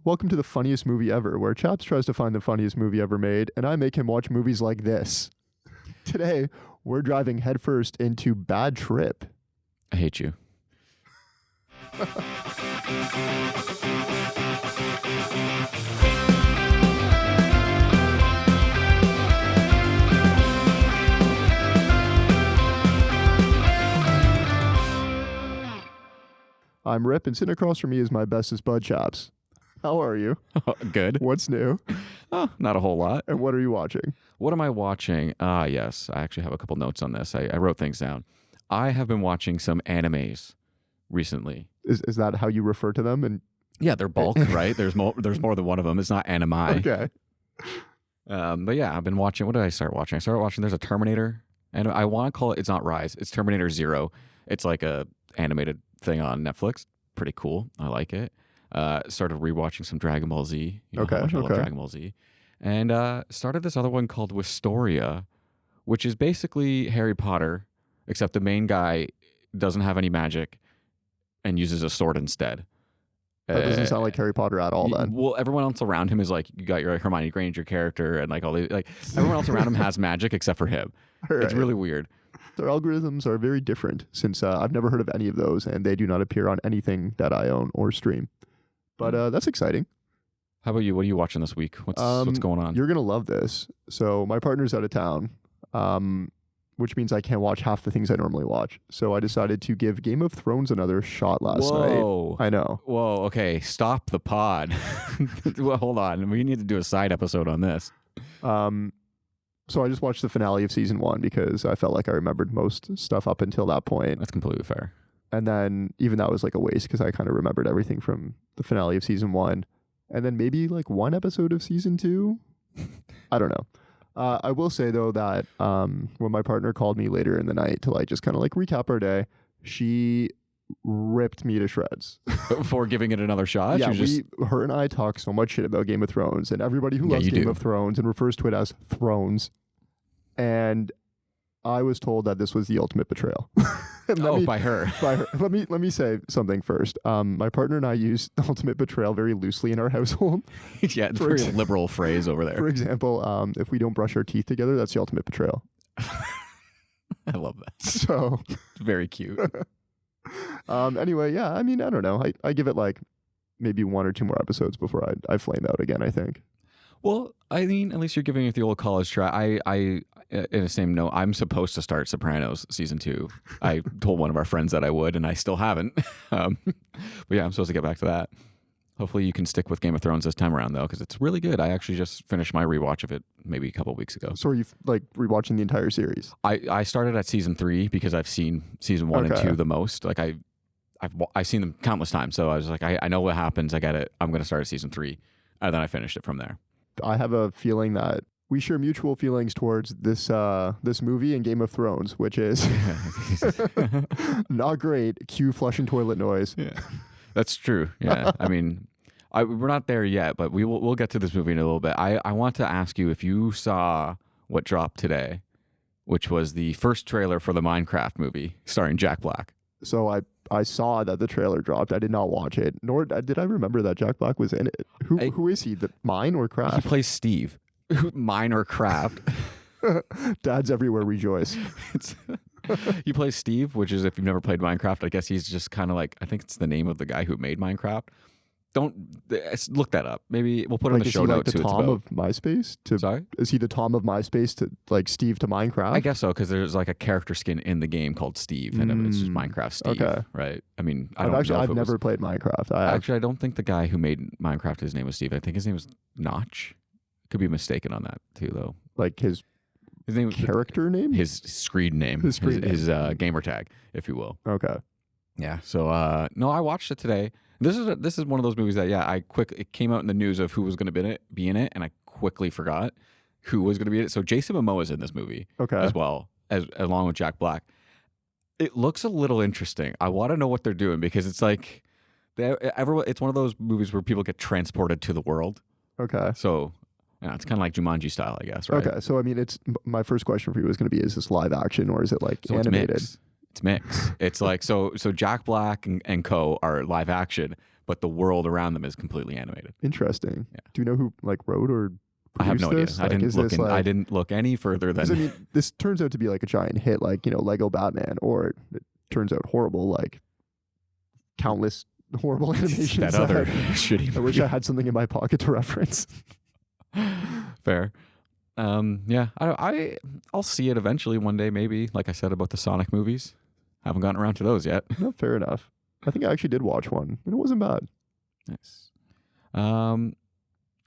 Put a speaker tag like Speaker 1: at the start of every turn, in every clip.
Speaker 1: Welcome to the funniest movie ever, where Chaps tries to find the funniest movie ever made, and I make him watch movies like this. Today, we're driving headfirst into Bad Trip.
Speaker 2: I hate you.
Speaker 1: I'm Rip, and sitting across from me is my bestest bud, Chaps. How are you?
Speaker 2: Good.
Speaker 1: What's new?
Speaker 2: Oh, not a whole lot.
Speaker 1: And what are you watching?
Speaker 2: What am I watching? Yes, I actually have a couple notes on this. I wrote things down. I have been watching some animes recently.
Speaker 1: Is that how you refer to them? And
Speaker 2: yeah, they're bulk, right? There's more than one of them. It's not anime.
Speaker 1: Okay.
Speaker 2: But yeah, I've been watching. What did I start watching? I started watching. There's a Terminator, and I want to call it. It's not Rise. It's Terminator Zero. It's like a animated thing on Netflix. Pretty cool. I like it. Started rewatching some Dragon Ball Z. You know how much I love Dragon Ball Z. And started this other one called Wistoria, which is basically Harry Potter, except the main guy doesn't have any magic and uses a sword instead.
Speaker 1: That doesn't sound like Harry Potter at all, then.
Speaker 2: Well, everyone else around him is like, you got your Hermione Granger character, and like all these, like everyone else around him has magic except for him. Right. It's really weird.
Speaker 1: Their algorithms are very different, since I've never heard of any of those, and they do not appear on anything that I own or stream. But that's exciting.
Speaker 2: How about you? What are you watching this week? What's going on?
Speaker 1: You're going to love this. So my partner's out of town, which means I can't watch half the things I normally watch. So I decided to give Game of Thrones another shot last night. I know.
Speaker 2: Whoa, okay. Stop the pod. Well, hold on. We need to do a side episode on this.
Speaker 1: So I just watched the finale of season 1 because I felt like I remembered most stuff up until that point.
Speaker 2: That's completely fair.
Speaker 1: And then even that was like a waste because I kind of remembered everything from the finale of season 1. And then maybe like one episode of season 2. I don't know. I will say though that when my partner called me later in the night to like just kind of like recap our day, she ripped me to shreds.
Speaker 2: Before giving it another shot?
Speaker 1: Yeah, her and I talk so much shit about Game of Thrones, and everybody who loves Game of Thrones and refers to it as Thrones. And I was told that this was the ultimate betrayal.
Speaker 2: By her.
Speaker 1: Let me say something first. My partner and I use ultimate betrayal very loosely in our household.
Speaker 2: Yeah, it's a very liberal phrase over there.
Speaker 1: For example, if we don't brush our teeth together, that's the ultimate betrayal.
Speaker 2: I love that.
Speaker 1: So
Speaker 2: it's very cute.
Speaker 1: Anyway, yeah, I mean, I don't know. I give it like maybe 1 or 2 more episodes before I flame out again, I think.
Speaker 2: Well, I mean, at least you're giving it the old college try. I in the same note, I'm supposed to start Sopranos season 2. I told one of our friends that I would, and I still haven't. But yeah, I'm supposed to get back to that. Hopefully you can stick with Game of Thrones this time around, though, because it's really good. I actually just finished my rewatch of it maybe a couple of weeks ago.
Speaker 1: So are you like rewatching the entire series?
Speaker 2: I started at season 3 because I've seen season 1 and 2 the most. Like I've seen them countless times, so I was like, I know what happens. I get it. I'm going to start at season 3, and then I finished it from there.
Speaker 1: I have a feeling that we share mutual feelings towards this movie and Game of Thrones, which is not great. Cue flushing toilet noise.
Speaker 2: Yeah. That's true. Yeah. I mean, we're not there yet, but we'll get to this movie in a little bit. I want to ask you if you saw what dropped today, which was the first trailer for the Minecraft movie starring Jack Black.
Speaker 1: So I saw that the trailer dropped. I did not watch it, nor did I remember that Jack Black was in it. Who is he? The Mine or Craft?
Speaker 2: He plays Steve. Mine or Craft.
Speaker 1: Dads everywhere rejoice.
Speaker 2: He plays Steve, which is, if you've never played Minecraft, I guess he's just kind of like, I think it's the name of the guy who made Minecraft. Don't look that up. Maybe we'll put it in the show notes.
Speaker 1: Is he like the Tom of MySpace?
Speaker 2: Sorry?
Speaker 1: Is he the Tom of MySpace to like Steve to Minecraft?
Speaker 2: I guess so, because there's like a character skin in the game called Steve, and it's just Minecraft Steve, right? I mean, I've
Speaker 1: never played Minecraft.
Speaker 2: I don't think the guy who made Minecraft, his name was Steve. I think his name was Notch. Could be mistaken on that too, though.
Speaker 1: Like his name, character name,
Speaker 2: his screen name, his gamer tag, if you will.
Speaker 1: Okay.
Speaker 2: Yeah. So no, I watched it today. This is one of those movies that it came out in the news of who was going to be in it, and I quickly forgot who was going to be in it. So Jason Momoa is in this movie, as well as along with Jack Black. It looks a little interesting. I want to know what they're doing because it's like it's one of those movies where people get transported to the world.
Speaker 1: Okay.
Speaker 2: So yeah, it's kind of like Jumanji style, I guess, right?
Speaker 1: Okay. So I mean, it's my first question for you is going to be: is this live action or is it like animated?
Speaker 2: It's mixed. It's like so Jack Black and co are live action, but the world around them is completely animated.
Speaker 1: Interesting.
Speaker 2: Yeah.
Speaker 1: Do you know who like wrote or
Speaker 2: I have no idea.
Speaker 1: this?
Speaker 2: I didn't look any further than.
Speaker 1: I mean, this turns out to be like a giant hit, like Lego Batman, or it turns out horrible, like countless horrible animations.
Speaker 2: that other shitty movie.
Speaker 1: I wish I had something in my pocket to reference.
Speaker 2: Fair. Yeah, I'll see it eventually one day, maybe. Like I said about the Sonic movies, haven't gotten around to those yet.
Speaker 1: No, fair enough. I think I actually did watch one, and it wasn't bad.
Speaker 2: Nice.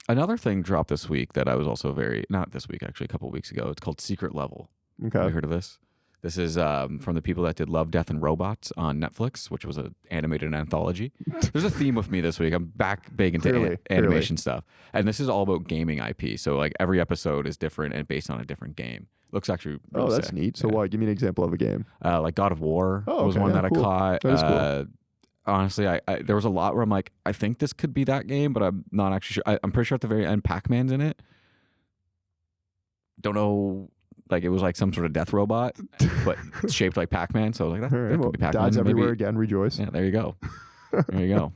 Speaker 2: Another thing dropped this week that I was also not this week, actually, a couple of weeks ago. It's called Secret Level.
Speaker 1: Okay.
Speaker 2: Have you heard of this? This is from the people that did Love, Death, and Robots on Netflix, which was an animated anthology. There's a theme with me this week. I'm back big into animation stuff. And this is all about gaming IP. So like every episode is different and based on a different game. Looks actually really
Speaker 1: that's
Speaker 2: sick.
Speaker 1: neat. So what? Give me an example of a game.
Speaker 2: Like God of War was
Speaker 1: okay,
Speaker 2: one that
Speaker 1: cool.
Speaker 2: I caught.
Speaker 1: That is cool.
Speaker 2: Honestly, I there was a lot where I'm like, I think this could be that game, but I'm not actually sure. I'm pretty sure at the very end, Pac-Man's in it. Don't know. Like it was like some sort of death robot, but shaped like Pac-Man. So I was like, that could be Pac-Man.
Speaker 1: Dad's
Speaker 2: Maybe.
Speaker 1: everywhere again. Rejoice.
Speaker 2: Yeah, there you go. There you go.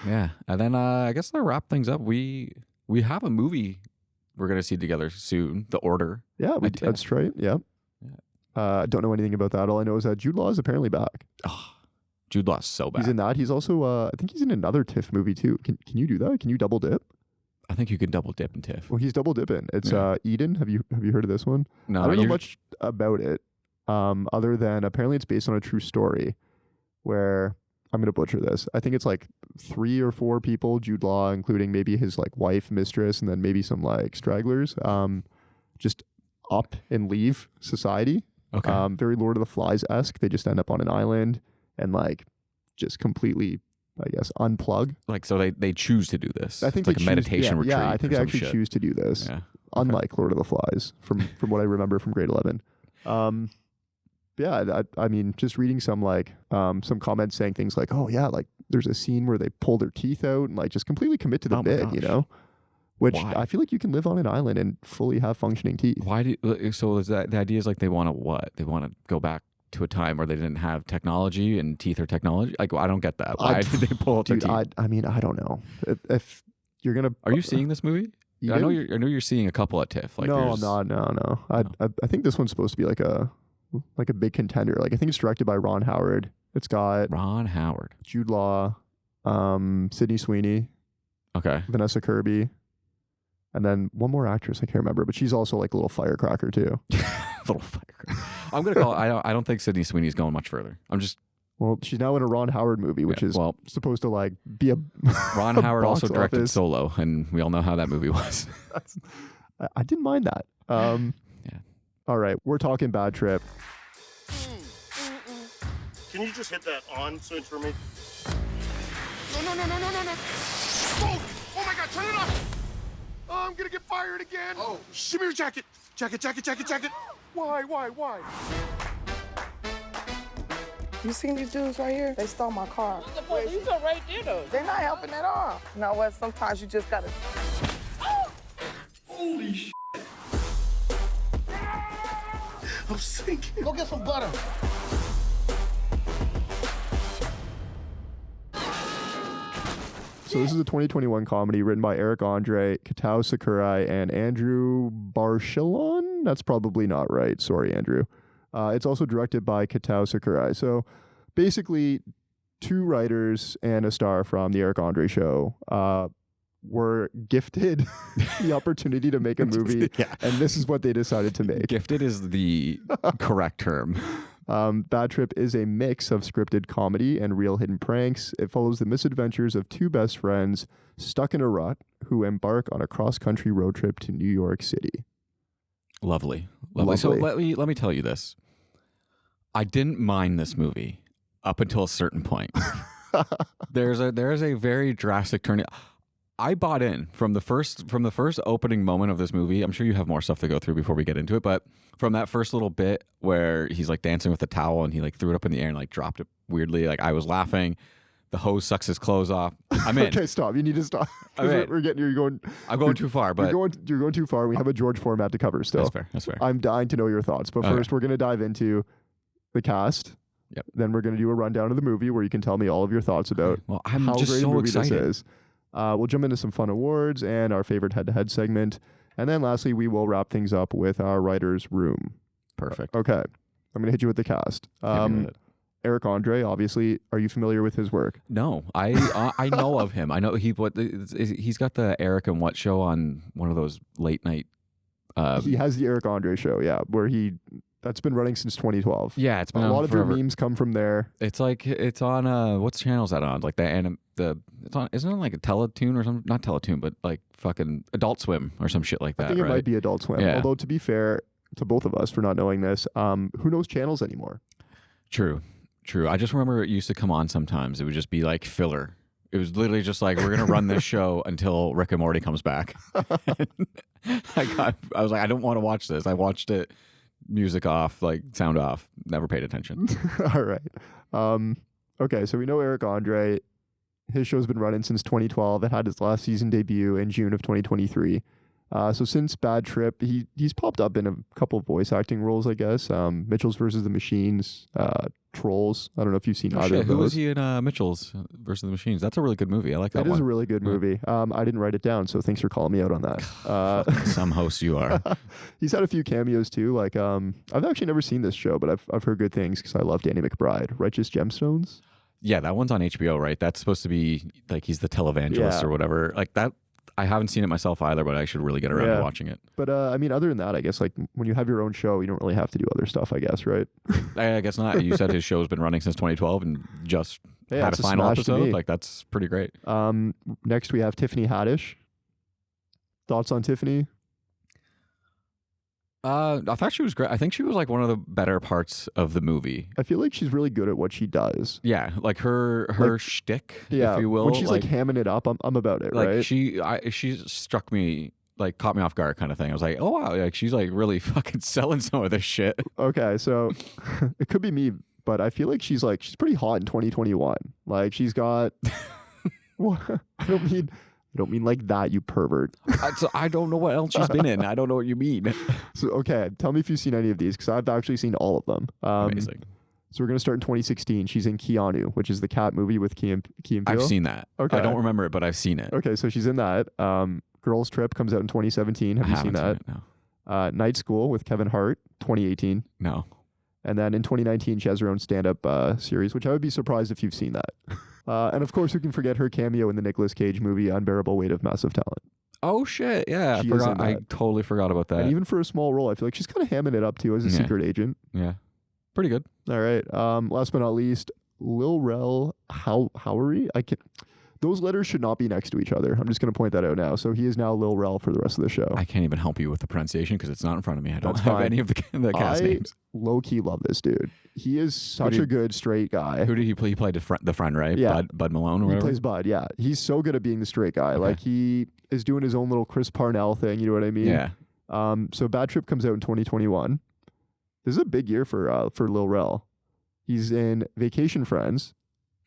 Speaker 2: Yeah, and then I guess to wrap things up, we have a movie we're gonna see together soon. The Order.
Speaker 1: Yeah, that's right. Yeah. Don't know anything about that. All I know is that Jude Law is apparently back.
Speaker 2: Oh, Jude Law is so bad.
Speaker 1: He's in that. He's also I think he's in another TIFF movie too. Can you do that? Can you double dip?
Speaker 2: I think you can double dip in TIFF.
Speaker 1: Well, he's double dipping. It's Eden. Have you heard of this one?
Speaker 2: No,
Speaker 1: I don't know much about it, other than apparently it's based on a true story, where I'm gonna butcher this. I think it's like 3 or 4 people, Jude Law, including maybe his like wife, mistress, and then maybe some like stragglers, just up and leave society.
Speaker 2: Okay.
Speaker 1: Very Lord of the Flies-esque. They just end up on an island and like just completely, I guess, unplug.
Speaker 2: Like, so they choose to do this.
Speaker 1: I think
Speaker 2: it's like a meditation retreat.
Speaker 1: Yeah, I think they actually choose to do this.
Speaker 2: Yeah.
Speaker 1: Unlike Lord of the Flies, from what I remember from grade 11. Yeah, I mean, just reading some some comments saying things like, "Oh yeah, like there's a scene where they pull their teeth out and like just completely commit to the bit," you know. Which
Speaker 2: Why?
Speaker 1: I feel like you can live on an island and fully have functioning teeth.
Speaker 2: Why so is that the idea is like they want to what? They want to go back to a time where they didn't have technology and teeth are technology? Like, I don't get that. Why did they pull out their teeth?
Speaker 1: I mean, I don't know. If you're gonna,
Speaker 2: are you seeing this movie? I know you're seeing a couple at TIFF. Like,
Speaker 1: no, I'm not. No. I think this one's supposed to be like a big contender. Like I think it's directed by Ron Howard. It's got
Speaker 2: Ron Howard,
Speaker 1: Jude Law, Sydney Sweeney, Vanessa Kirby, and then one more actress I can't remember, but she's also like a little firecracker too.
Speaker 2: Little firecracker. I'm gonna call. I don't think Sydney Sweeney's going much further.
Speaker 1: Well, she's now in a Ron Howard movie, which is supposed to like be a
Speaker 2: Ron Howard also directed Solo, and we all know how that movie was.
Speaker 1: I didn't mind that.
Speaker 2: Yeah.
Speaker 1: All right, we're talking Bad Trip.
Speaker 3: Can you just hit that on switch for me? No. Oh my God, turn it off. Oh, I'm gonna get fired again. Oh, give me your jacket. Jacket. Why?
Speaker 4: You seen these dudes right here? They stole my car.
Speaker 5: The police are right there, though.
Speaker 4: They're not helping at all. You know what? Sometimes you just gotta.
Speaker 3: Holy shit. I'm sinking. Go get some butter.
Speaker 1: So this is a 2021 comedy written by Eric Andre, Katao Sakurai, and Andrew Barchelon. That's probably not right. Sorry, Andrew. It's also directed by Katao Sakurai. So basically, 2 writers and a star from the Eric Andre show were gifted the opportunity to make a movie, and this is what they decided to make.
Speaker 2: Gifted is the correct term.
Speaker 1: Bad Trip is a mix of scripted comedy and real hidden pranks. It follows the misadventures of 2 best friends stuck in a rut who embark on a cross-country road trip to New York City.
Speaker 2: Lovely. So let me tell you this. I didn't mind this movie up until a certain point. There is a very drastic turn. I bought in from the first opening moment of this movie. I'm sure you have more stuff to go through before we get into it, but from that first little bit where he's like dancing with the towel and he like threw it up in the air and like dropped it weirdly, like I was laughing. The hose sucks his clothes off. I'm in.
Speaker 1: Okay, stop. You need to stop.
Speaker 2: I'm going too far, but
Speaker 1: you're going too far. We have a George format to cover still.
Speaker 2: That's fair.
Speaker 1: I'm dying to know your thoughts, but first we're going to dive into the cast.
Speaker 2: Yep.
Speaker 1: Then we're going to do a rundown of the movie where you can tell me all of your thoughts about
Speaker 2: Well, I'm
Speaker 1: how
Speaker 2: just
Speaker 1: great a
Speaker 2: so
Speaker 1: movie
Speaker 2: excited.
Speaker 1: this is. We'll jump into some fun awards and our favorite head-to-head segment. And then lastly, we will wrap things up with our writer's room.
Speaker 2: Perfect.
Speaker 1: Okay. I'm going to hit you with the cast.
Speaker 2: Hit me with it.
Speaker 1: Eric Andre, obviously, are you familiar with his work?
Speaker 2: No, I know of him. I know he's got the Eric and What show on one of those late night.
Speaker 1: He has the Eric Andre show, yeah, where that's been running since 2012.
Speaker 2: Yeah, it's been
Speaker 1: a
Speaker 2: on
Speaker 1: lot of
Speaker 2: forever.
Speaker 1: your memes come from there.
Speaker 2: It's on what channel is that on? Like it's on, isn't it like a Teletoon or something? Not Teletoon, but like fucking Adult Swim or some shit like that.
Speaker 1: I think it
Speaker 2: right?
Speaker 1: might be Adult Swim.
Speaker 2: Yeah.
Speaker 1: Although to be fair to both of us for not knowing this, who knows channels anymore?
Speaker 2: True. I just remember it used to come on sometimes. It would just be like filler. It was literally just like, we're gonna run this show until Rick and Morty comes back. I was like, I don't want to watch this. I watched it, music off, like sound off. Never paid attention.
Speaker 1: All right. Okay, so we know Eric Andre. His show's been running since 2012. It had its last season debut in June of 2023. So since Bad Trip, he's popped up in a couple of voice acting roles, I guess. Mitchell's versus the Machines, Trolls. I don't know if you've seen either of
Speaker 2: Who was
Speaker 1: those.
Speaker 2: he in Mitchell's versus the Machines? That's a really good movie. I like that
Speaker 1: That is
Speaker 2: one.
Speaker 1: a really good movie. I didn't write it down, so thanks for calling me out on that.
Speaker 2: Some host you are.
Speaker 1: He's had a few cameos too. Like I've actually never seen this show, but I've heard good things because I love Danny McBride. Righteous Gemstones.
Speaker 2: Yeah, that one's on HBO, right? That's supposed to be like he's the televangelist
Speaker 1: Yeah.
Speaker 2: or whatever. Like that. I haven't seen it myself either, but I should really get around to watching it.
Speaker 1: But I mean, other than that, I guess like when you have your own show, you don't really have to do other stuff, I guess, right?
Speaker 2: I guess not. You said his show's been running since 2012 and just
Speaker 1: Hey,
Speaker 2: had a
Speaker 1: that's a
Speaker 2: final
Speaker 1: smash to
Speaker 2: episode.
Speaker 1: me.
Speaker 2: Like that's pretty great.
Speaker 1: Next we have Tiffany Haddish. Thoughts on Tiffany?
Speaker 2: I thought she was great. I think she was like one of the better parts of the movie.
Speaker 1: I feel like she's really good at what she does.
Speaker 2: Yeah, like her
Speaker 1: Like,
Speaker 2: shtick,
Speaker 1: Yeah,
Speaker 2: if you will.
Speaker 1: when she's like hamming it up, I'm about it,
Speaker 2: like
Speaker 1: right?
Speaker 2: she struck me, like caught me off guard kind of thing. I was like, oh wow, like she's like really fucking selling some of this shit.
Speaker 1: Okay, so it could be me, but I feel like she's pretty hot in 2021. Like she's got. Well, I don't mean like that, you pervert.
Speaker 2: So I don't know what else she's been in. I don't know what you mean.
Speaker 1: So okay, tell me if you've seen any of these because I've actually seen all of them.
Speaker 2: Amazing.
Speaker 1: So we're gonna start in 2016. She's in Keanu, which is the cat movie with Key and Peele.
Speaker 2: I've seen that.
Speaker 1: Okay.
Speaker 2: I don't remember it, but I've seen it.
Speaker 1: Okay, so she's in that. Girls Trip comes out in 2017. Have
Speaker 2: I
Speaker 1: you seen
Speaker 2: haven't
Speaker 1: that?
Speaker 2: Seen it, no.
Speaker 1: Night School with Kevin Hart, 2018.
Speaker 2: No.
Speaker 1: And then in 2019, she has her own stand-up series, which I would be surprised if you've seen that. And of course, who can forget her cameo in the Nicolas Cage movie Unbearable Weight of Massive Talent?
Speaker 2: Oh shit! Yeah,
Speaker 1: She
Speaker 2: I
Speaker 1: is
Speaker 2: forgot.
Speaker 1: in
Speaker 2: I
Speaker 1: that.
Speaker 2: totally forgot about that.
Speaker 1: And even for a small role, I feel like she's kind of hamming it up too as a
Speaker 2: Yeah.
Speaker 1: secret agent.
Speaker 2: Yeah, pretty good.
Speaker 1: All right. Last but not least, Lil Rel Howery. Those letters should not be next to each other. I'm just going to point that out now. So he is now Lil Rel for the rest of the show.
Speaker 2: I can't even help you with the pronunciation because it's not in front of me. I don't
Speaker 1: That's
Speaker 2: have
Speaker 1: fine.
Speaker 2: any of the cast names.
Speaker 1: Low-key love this dude. He is such
Speaker 2: did-
Speaker 1: a good straight guy.
Speaker 2: Who did he play? He played the friend, right?
Speaker 1: Yeah.
Speaker 2: Bud Malone or
Speaker 1: He
Speaker 2: whatever.
Speaker 1: plays Bud, yeah. He's so good at being the straight guy.
Speaker 2: Okay.
Speaker 1: Like he is doing his own little Chris Parnell thing, you know what I mean?
Speaker 2: Yeah.
Speaker 1: So Bad Trip comes out in 2021. This is a big year for Lil Rel. He's in Vacation Friends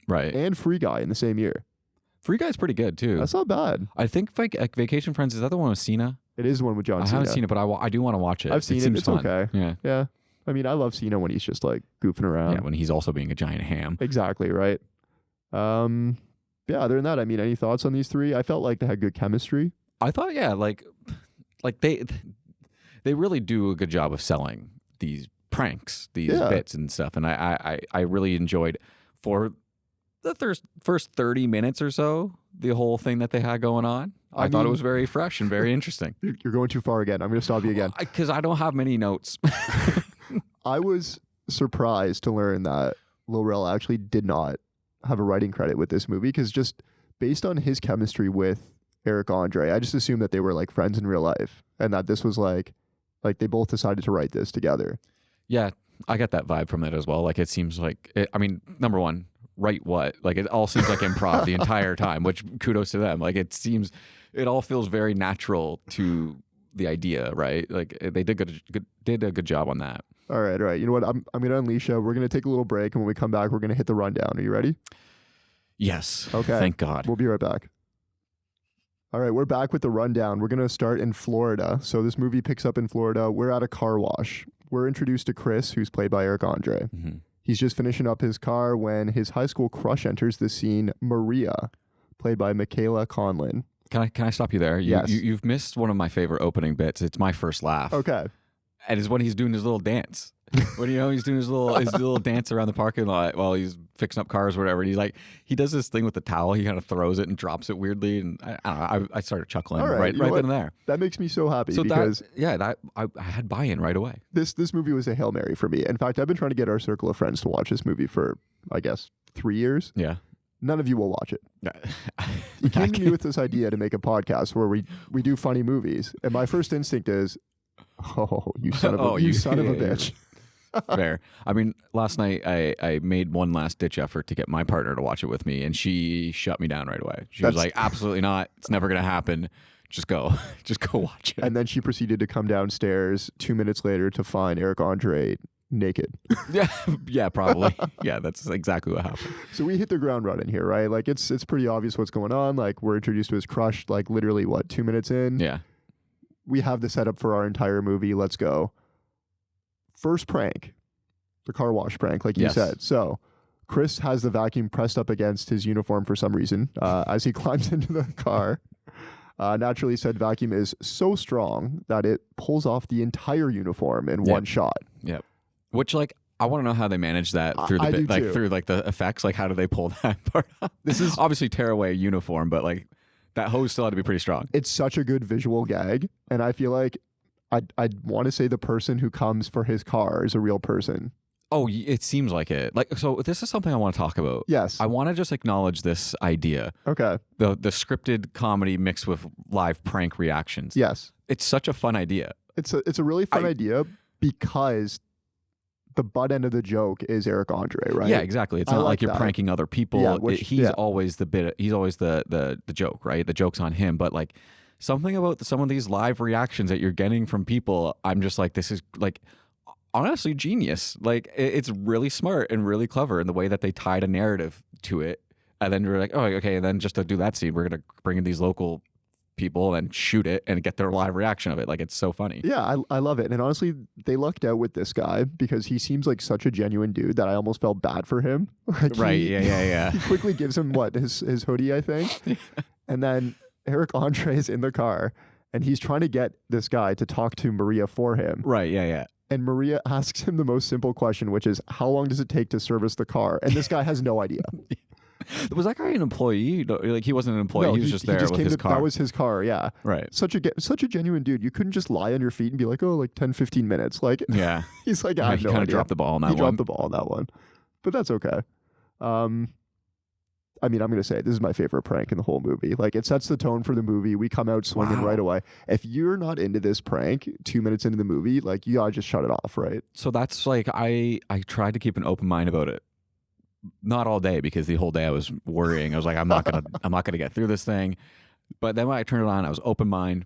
Speaker 2: Right.
Speaker 1: and Free Guy in the same year.
Speaker 2: Free Guy's pretty good too.
Speaker 1: That's not bad.
Speaker 2: I think like Vacation Friends, is that the one with Cena?
Speaker 1: It is the one with John
Speaker 2: I
Speaker 1: Cena.
Speaker 2: haven't seen it, but I do want to watch it.
Speaker 1: I've seen it.
Speaker 2: seems
Speaker 1: It's
Speaker 2: fun.
Speaker 1: okay.
Speaker 2: Yeah.
Speaker 1: Yeah. I mean, I love Cena when he's just like goofing around.
Speaker 2: Yeah, when he's also being a giant ham.
Speaker 1: Exactly, right? Yeah, other than that, I mean, any thoughts on these three? I felt like they had good chemistry.
Speaker 2: I thought, yeah, like they really do a good job of selling these pranks, these
Speaker 1: Yeah.
Speaker 2: bits and stuff, and I really enjoyed for the first 30 minutes or so the whole thing that they had going on. I thought it
Speaker 1: mean-
Speaker 2: was very fresh and very interesting.
Speaker 1: You're going too far again. I'm going to stop you again.
Speaker 2: Because I don't have many notes.
Speaker 1: I was surprised to learn that Lil Rel actually did not have a writing credit with this movie because just based on his chemistry with Eric Andre, I just assumed that they were like friends in real life and that this was like they both decided to write this together.
Speaker 2: Yeah, I get that vibe from it as well. Like it seems like, I mean, number one, write what? Like it all seems like improv the entire time, which kudos to them. Like it all feels very natural to the idea, right? Like they did a good job on that.
Speaker 1: All right. You know what? I'm going to unleash you. We're going to take a little break, and when we come back, we're going to hit the rundown. Are you ready?
Speaker 2: Yes.
Speaker 1: Okay.
Speaker 2: Thank God.
Speaker 1: We'll be right back. All right, we're back with the rundown. We're going to start in Florida. So this movie picks up in Florida. We're at a car wash. We're introduced to Chris, who's played by Eric Andre.
Speaker 2: Mm-hmm.
Speaker 1: He's just finishing up his car when his high school crush enters the scene, Maria, played by Michaela Conlon.
Speaker 2: Can I stop you there?
Speaker 1: Yes.
Speaker 2: You've missed one of my favorite opening bits. It's my first laugh.
Speaker 1: Okay.
Speaker 2: And it's when he's doing his little dance. When he's doing his little dance around the parking lot while he's fixing up cars or whatever. And he does this thing with the towel. He kind of throws it and drops it weirdly. And I don't know. I started chuckling right then and there.
Speaker 1: That makes me so happy
Speaker 2: So
Speaker 1: because
Speaker 2: I had buy-in right away.
Speaker 1: this movie was a Hail Mary for me. In fact, I've been trying to get our circle of friends to watch this movie for, I guess, 3 years.
Speaker 2: Yeah.
Speaker 1: None of you will watch it. You came to me with this idea to make a podcast where we do funny movies. And my first instinct is, oh, you son of a bitch.
Speaker 2: Fair. I mean, last night I made one last ditch effort to get my partner to watch it with me, and she shut me down right away. She was like, absolutely not. It's never going to happen. Just go watch it.
Speaker 1: And then she proceeded to come downstairs 2 minutes later to find Eric Andre naked.
Speaker 2: Yeah, probably. Yeah, that's exactly what happened.
Speaker 1: So we hit the ground running here, right? Like it's pretty obvious what's going on. Like we're introduced to his crush, like literally 2 minutes in?
Speaker 2: Yeah.
Speaker 1: We have the setup for our entire movie. Let's go. First prank, the car wash prank, like you said. So Chris has the vacuum pressed up against his uniform for some reason as he climbs into the car. Naturally, said vacuum is so strong that it pulls off the entire uniform in one shot.
Speaker 2: Yep. Which, like, I want to know how they manage that through the effects. Like, how do they pull that part off? This is obviously tear away a uniform, but like that hose still had to be pretty strong.
Speaker 1: It's such a good visual gag, and I feel like I'd want to say the person who comes for his car is a real person.
Speaker 2: Oh, it seems like it. Like, so this is something I want to talk about.
Speaker 1: Yes.
Speaker 2: I want to just acknowledge this idea.
Speaker 1: Okay.
Speaker 2: The scripted comedy mixed with live prank reactions.
Speaker 1: Yes.
Speaker 2: It's such a fun idea.
Speaker 1: It's a really fun idea because the butt end of the joke is Eric Andre, right?
Speaker 2: Yeah, exactly. It's not like you're pranking other people.
Speaker 1: Yeah,
Speaker 2: he's always the joke, right? The joke's on him. But like something about some of these live reactions that you're getting from people, I'm just like, this is like honestly genius. Like it's really smart and really clever in the way that they tied a narrative to it. And then you're like, oh, okay. And then just to do that scene, we're going to bring in these local people and shoot it and get their live reaction of it. Like, it's so funny.
Speaker 1: Yeah, I love it. And honestly, they lucked out with this guy because he seems like such a genuine dude that I almost felt bad for him. Like
Speaker 2: right. Yeah.
Speaker 1: He quickly gives him his hoodie, I think. And then Eric Andre is in the car and he's trying to get this guy to talk to Maria for him.
Speaker 2: Right. Yeah.
Speaker 1: And Maria asks him the most simple question, which is, how long does it take to service the car? And this guy has no idea.
Speaker 2: Was that guy an employee? Like, he wasn't an employee.
Speaker 1: No,
Speaker 2: he was just there with his car.
Speaker 1: That was his car, yeah.
Speaker 2: Right.
Speaker 1: Such a genuine dude. You couldn't just lie on your feet and be like, oh, like 10, 15 minutes. Like,
Speaker 2: yeah.
Speaker 1: He's like, I have no idea.
Speaker 2: He kind of dropped the ball on that one.
Speaker 1: He dropped the ball on that one. But that's okay. I mean, I'm going to say this is my favorite prank in the whole movie. Like, it sets the tone for the movie. We come out swinging right away. If you're not into this prank 2 minutes into the movie, like, you gotta just shut it off, right?
Speaker 2: So that's like, I tried to keep an open mind about it. Not all day, because the whole day I was worrying. I was like, I'm not gonna get through this thing. But then when I turned it on, I was open mind.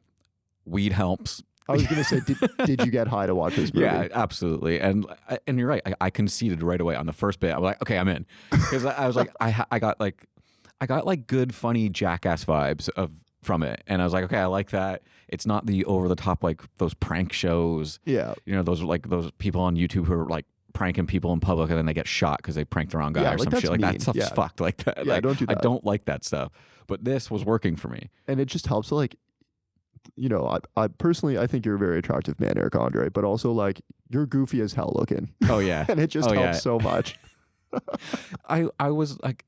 Speaker 2: Weed helps.
Speaker 1: I was gonna say, did you get high to watch this movie?
Speaker 2: Yeah, absolutely. And you're right. I conceded right away on the first bit. I was like, okay, I'm in, because I was like, I got like good, funny jackass vibes from it, and I was like, okay, I like that. It's not the over the top like those prank shows.
Speaker 1: Yeah,
Speaker 2: you know, those people on YouTube who are like pranking people in public and then they get shot because they pranked the wrong guy or some shit. Like, that stuff's fucked. Like that.
Speaker 1: Yeah,
Speaker 2: like,
Speaker 1: don't do that.
Speaker 2: I don't like that stuff. But this was working for me,
Speaker 1: and it just helps. Like, you know, I personally, I think you're a very attractive man, Eric Andre, but also like you're goofy as hell looking.
Speaker 2: Oh yeah,
Speaker 1: and it just helps so much.
Speaker 2: I was like,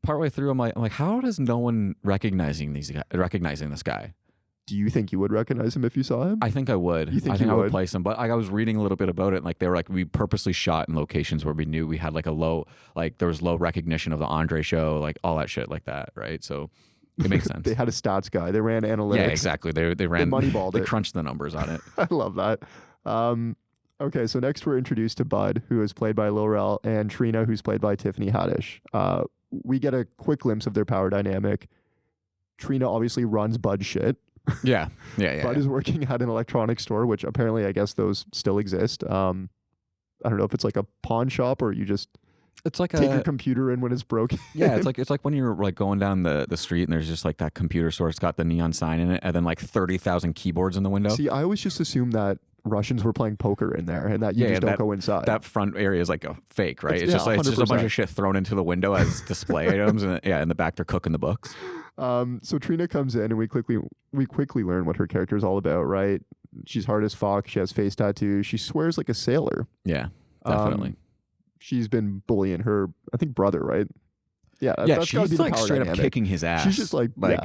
Speaker 2: partway through, I'm like, how does no one recognizing this guy? Do
Speaker 1: you think you would recognize him if you saw him?
Speaker 2: I think I would.
Speaker 1: You think
Speaker 2: I think I would place him, but I was reading a little bit about it. And like, they were like, we purposely shot in locations where we knew we had like there was low recognition of the Andre show, like all that shit like that, right? So it makes sense.
Speaker 1: They had a stats guy. They ran analytics.
Speaker 2: Yeah, exactly. They ran.
Speaker 1: They moneyballed
Speaker 2: They
Speaker 1: it.
Speaker 2: crunched the numbers on it.
Speaker 1: I love that. Okay, so next we're introduced to Bud, who is played by Lil Rel, and Trina, who's played by Tiffany Haddish. We get a quick glimpse of their power dynamic. Trina obviously runs Bud's shit.
Speaker 2: Yeah.
Speaker 1: Bud is working at an electronics store, which apparently I guess those still exist. I don't know if it's like a pawn shop or you just take your computer in when it's broken.
Speaker 2: Yeah, it's like when you're like going down the street and there's just like that computer store. It's got the neon sign in it, and then like 30,000 keyboards in the window.
Speaker 1: See, I always just assume that Russians were playing poker in there, and that you just don't go inside.
Speaker 2: That front area is like a fake, right? It's
Speaker 1: yeah,
Speaker 2: just like it's just a bunch
Speaker 1: 100%.
Speaker 2: of shit thrown into the window as display items, and in the back they're cooking the books.
Speaker 1: So Trina comes in, and we quickly learn what her character is all about. Right? She's hard as fuck. She has face tattoos. She swears like a sailor.
Speaker 2: Yeah, definitely.
Speaker 1: She's been bullying her, I think, brother, right? Yeah,
Speaker 2: Yeah,
Speaker 1: that's gotta be
Speaker 2: she's
Speaker 1: the
Speaker 2: like
Speaker 1: power
Speaker 2: straight up
Speaker 1: dynamic.
Speaker 2: kicking his ass.
Speaker 1: She's just like yeah.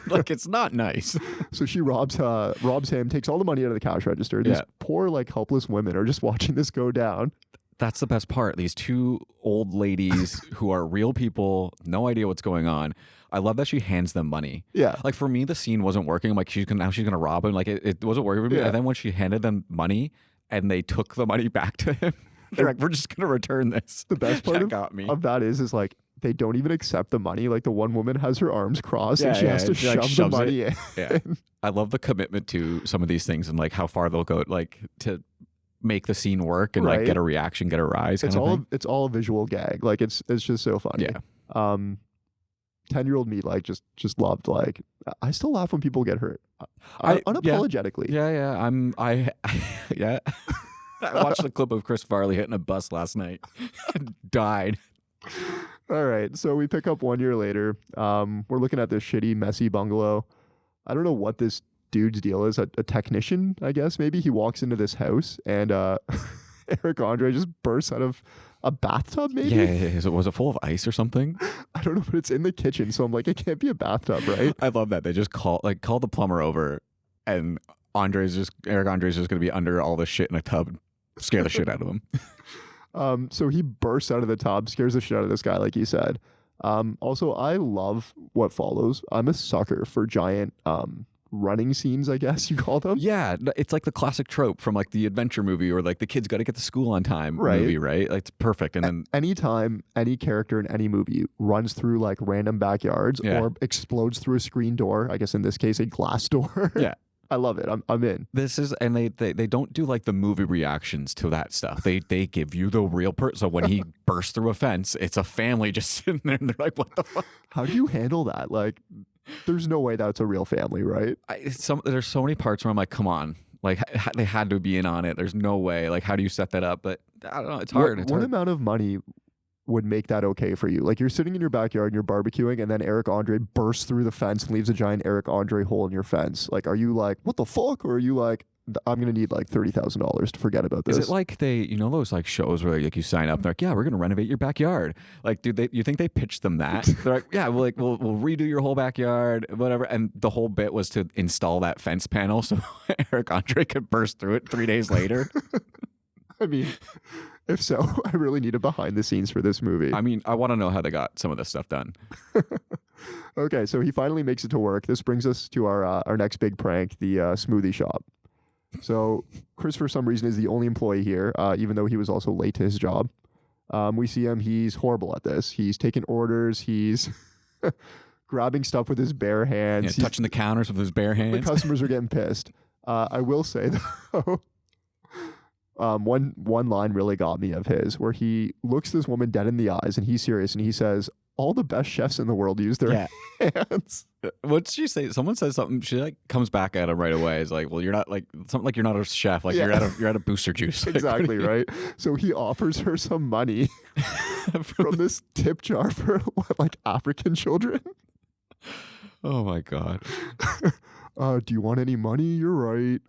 Speaker 2: like it's not nice.
Speaker 1: So she robs him, takes all the money out of the cash register. These
Speaker 2: Yeah.
Speaker 1: poor, like, helpless women are just watching this go down.
Speaker 2: That's the best part. These two old ladies who are real people, no idea what's going on. I love that she hands them money.
Speaker 1: Yeah.
Speaker 2: Like for me, the scene wasn't working. I'm like, she's gonna rob him. Like it wasn't working for me.
Speaker 1: Yeah.
Speaker 2: And then when she handed them money and they took the money back to him, they're like, we're just gonna return this.
Speaker 1: The best part of that is like they don't even accept the money. Like the one woman has her arms crossed and she has to
Speaker 2: she, like,
Speaker 1: shove the
Speaker 2: shoves
Speaker 1: money in.
Speaker 2: Yeah. I love the commitment to some of these things and like how far they'll go like to make the scene work and like
Speaker 1: Right.
Speaker 2: get a reaction, get a rise.
Speaker 1: It's
Speaker 2: kind of
Speaker 1: all
Speaker 2: thing.
Speaker 1: it's all a visual gag. Like it's just so funny.
Speaker 2: Yeah.
Speaker 1: 10-year-old me like just loved like I still laugh when people get hurt. Unapologetically.
Speaker 2: Yeah. Yeah. I watched a clip of Chris Farley hitting a bus last night. Died.
Speaker 1: All right. So we pick up 1 year later. We're looking at this shitty, messy bungalow. I don't know what this dude's deal is. A technician, I guess. Maybe he walks into this house and Eric Andre just bursts out of a bathtub, maybe?
Speaker 2: Yeah. Was it full of ice or something?
Speaker 1: I don't know, but it's in the kitchen. So I'm like, it can't be a bathtub, right?
Speaker 2: I love that. They just call the plumber over and Eric Andre's just going to be under all this shit in a tub, scare the shit out of him.
Speaker 1: So he bursts out of the tub, scares the shit out of this guy, like you said. Also, I love what follows. I'm a sucker for giant running scenes, I guess you call them.
Speaker 2: Yeah, it's like the classic trope from like the adventure movie or like the kids got to get to school on time movie, right? Like it's perfect. And then
Speaker 1: anytime any character in any movie runs through like random backyards or explodes through a screen door, I guess in this case a glass door.
Speaker 2: Yeah.
Speaker 1: I love it. I'm in.
Speaker 2: This is, and they don't do like the movie reactions to that stuff. They give you the real person. So when he bursts through a fence, it's a family just sitting there and they're like, what the fuck?
Speaker 1: How do you handle that? Like, there's no way that's a real family, right?
Speaker 2: There's so many parts where I'm like, come on. Like they had to be in on it. There's no way. Like, how do you set that up? But I don't know. It's hard.
Speaker 1: What amount of money would make that okay for you? Like you're sitting in your backyard and you're barbecuing and then Eric Andre bursts through the fence and leaves a giant Eric Andre hole in your fence. Like, are you like, what the fuck? Or are you like, I'm going to need like $30,000 to forget about this?
Speaker 2: Is it like those like shows where like you sign up, they're like, yeah, we're going to renovate your backyard. Like, dude, you think they pitched them that? They're like, yeah, we'll redo your whole backyard, whatever. And the whole bit was to install that fence panel so Eric Andre could burst through it 3 days later.
Speaker 1: I mean, if so, I really need a behind the scenes for this movie.
Speaker 2: I mean, I want to know how they got some of this stuff done.
Speaker 1: Okay, so he finally makes it to work. This brings us to our next big prank, the smoothie shop. So Chris, for some reason, is the only employee here, even though he was also late to his job. We see him. He's horrible at this. He's taking orders. He's grabbing stuff with his bare hands.
Speaker 2: Yeah, touching the counters with his bare hands.
Speaker 1: The customers are getting pissed. I will say, though, one line really got me of his, where he looks this woman dead in the eyes, and he's serious, and he says, all the best chefs in the world use their hands.
Speaker 2: What'd she say? Someone says something. She like comes back at him right away. It's like, well, you're not like something like you're not a chef. Like you're out of booster juice.
Speaker 1: Exactly right. So he offers her some money from this tip jar for like African children.
Speaker 2: Oh my god.
Speaker 1: Do you want any money? You're right.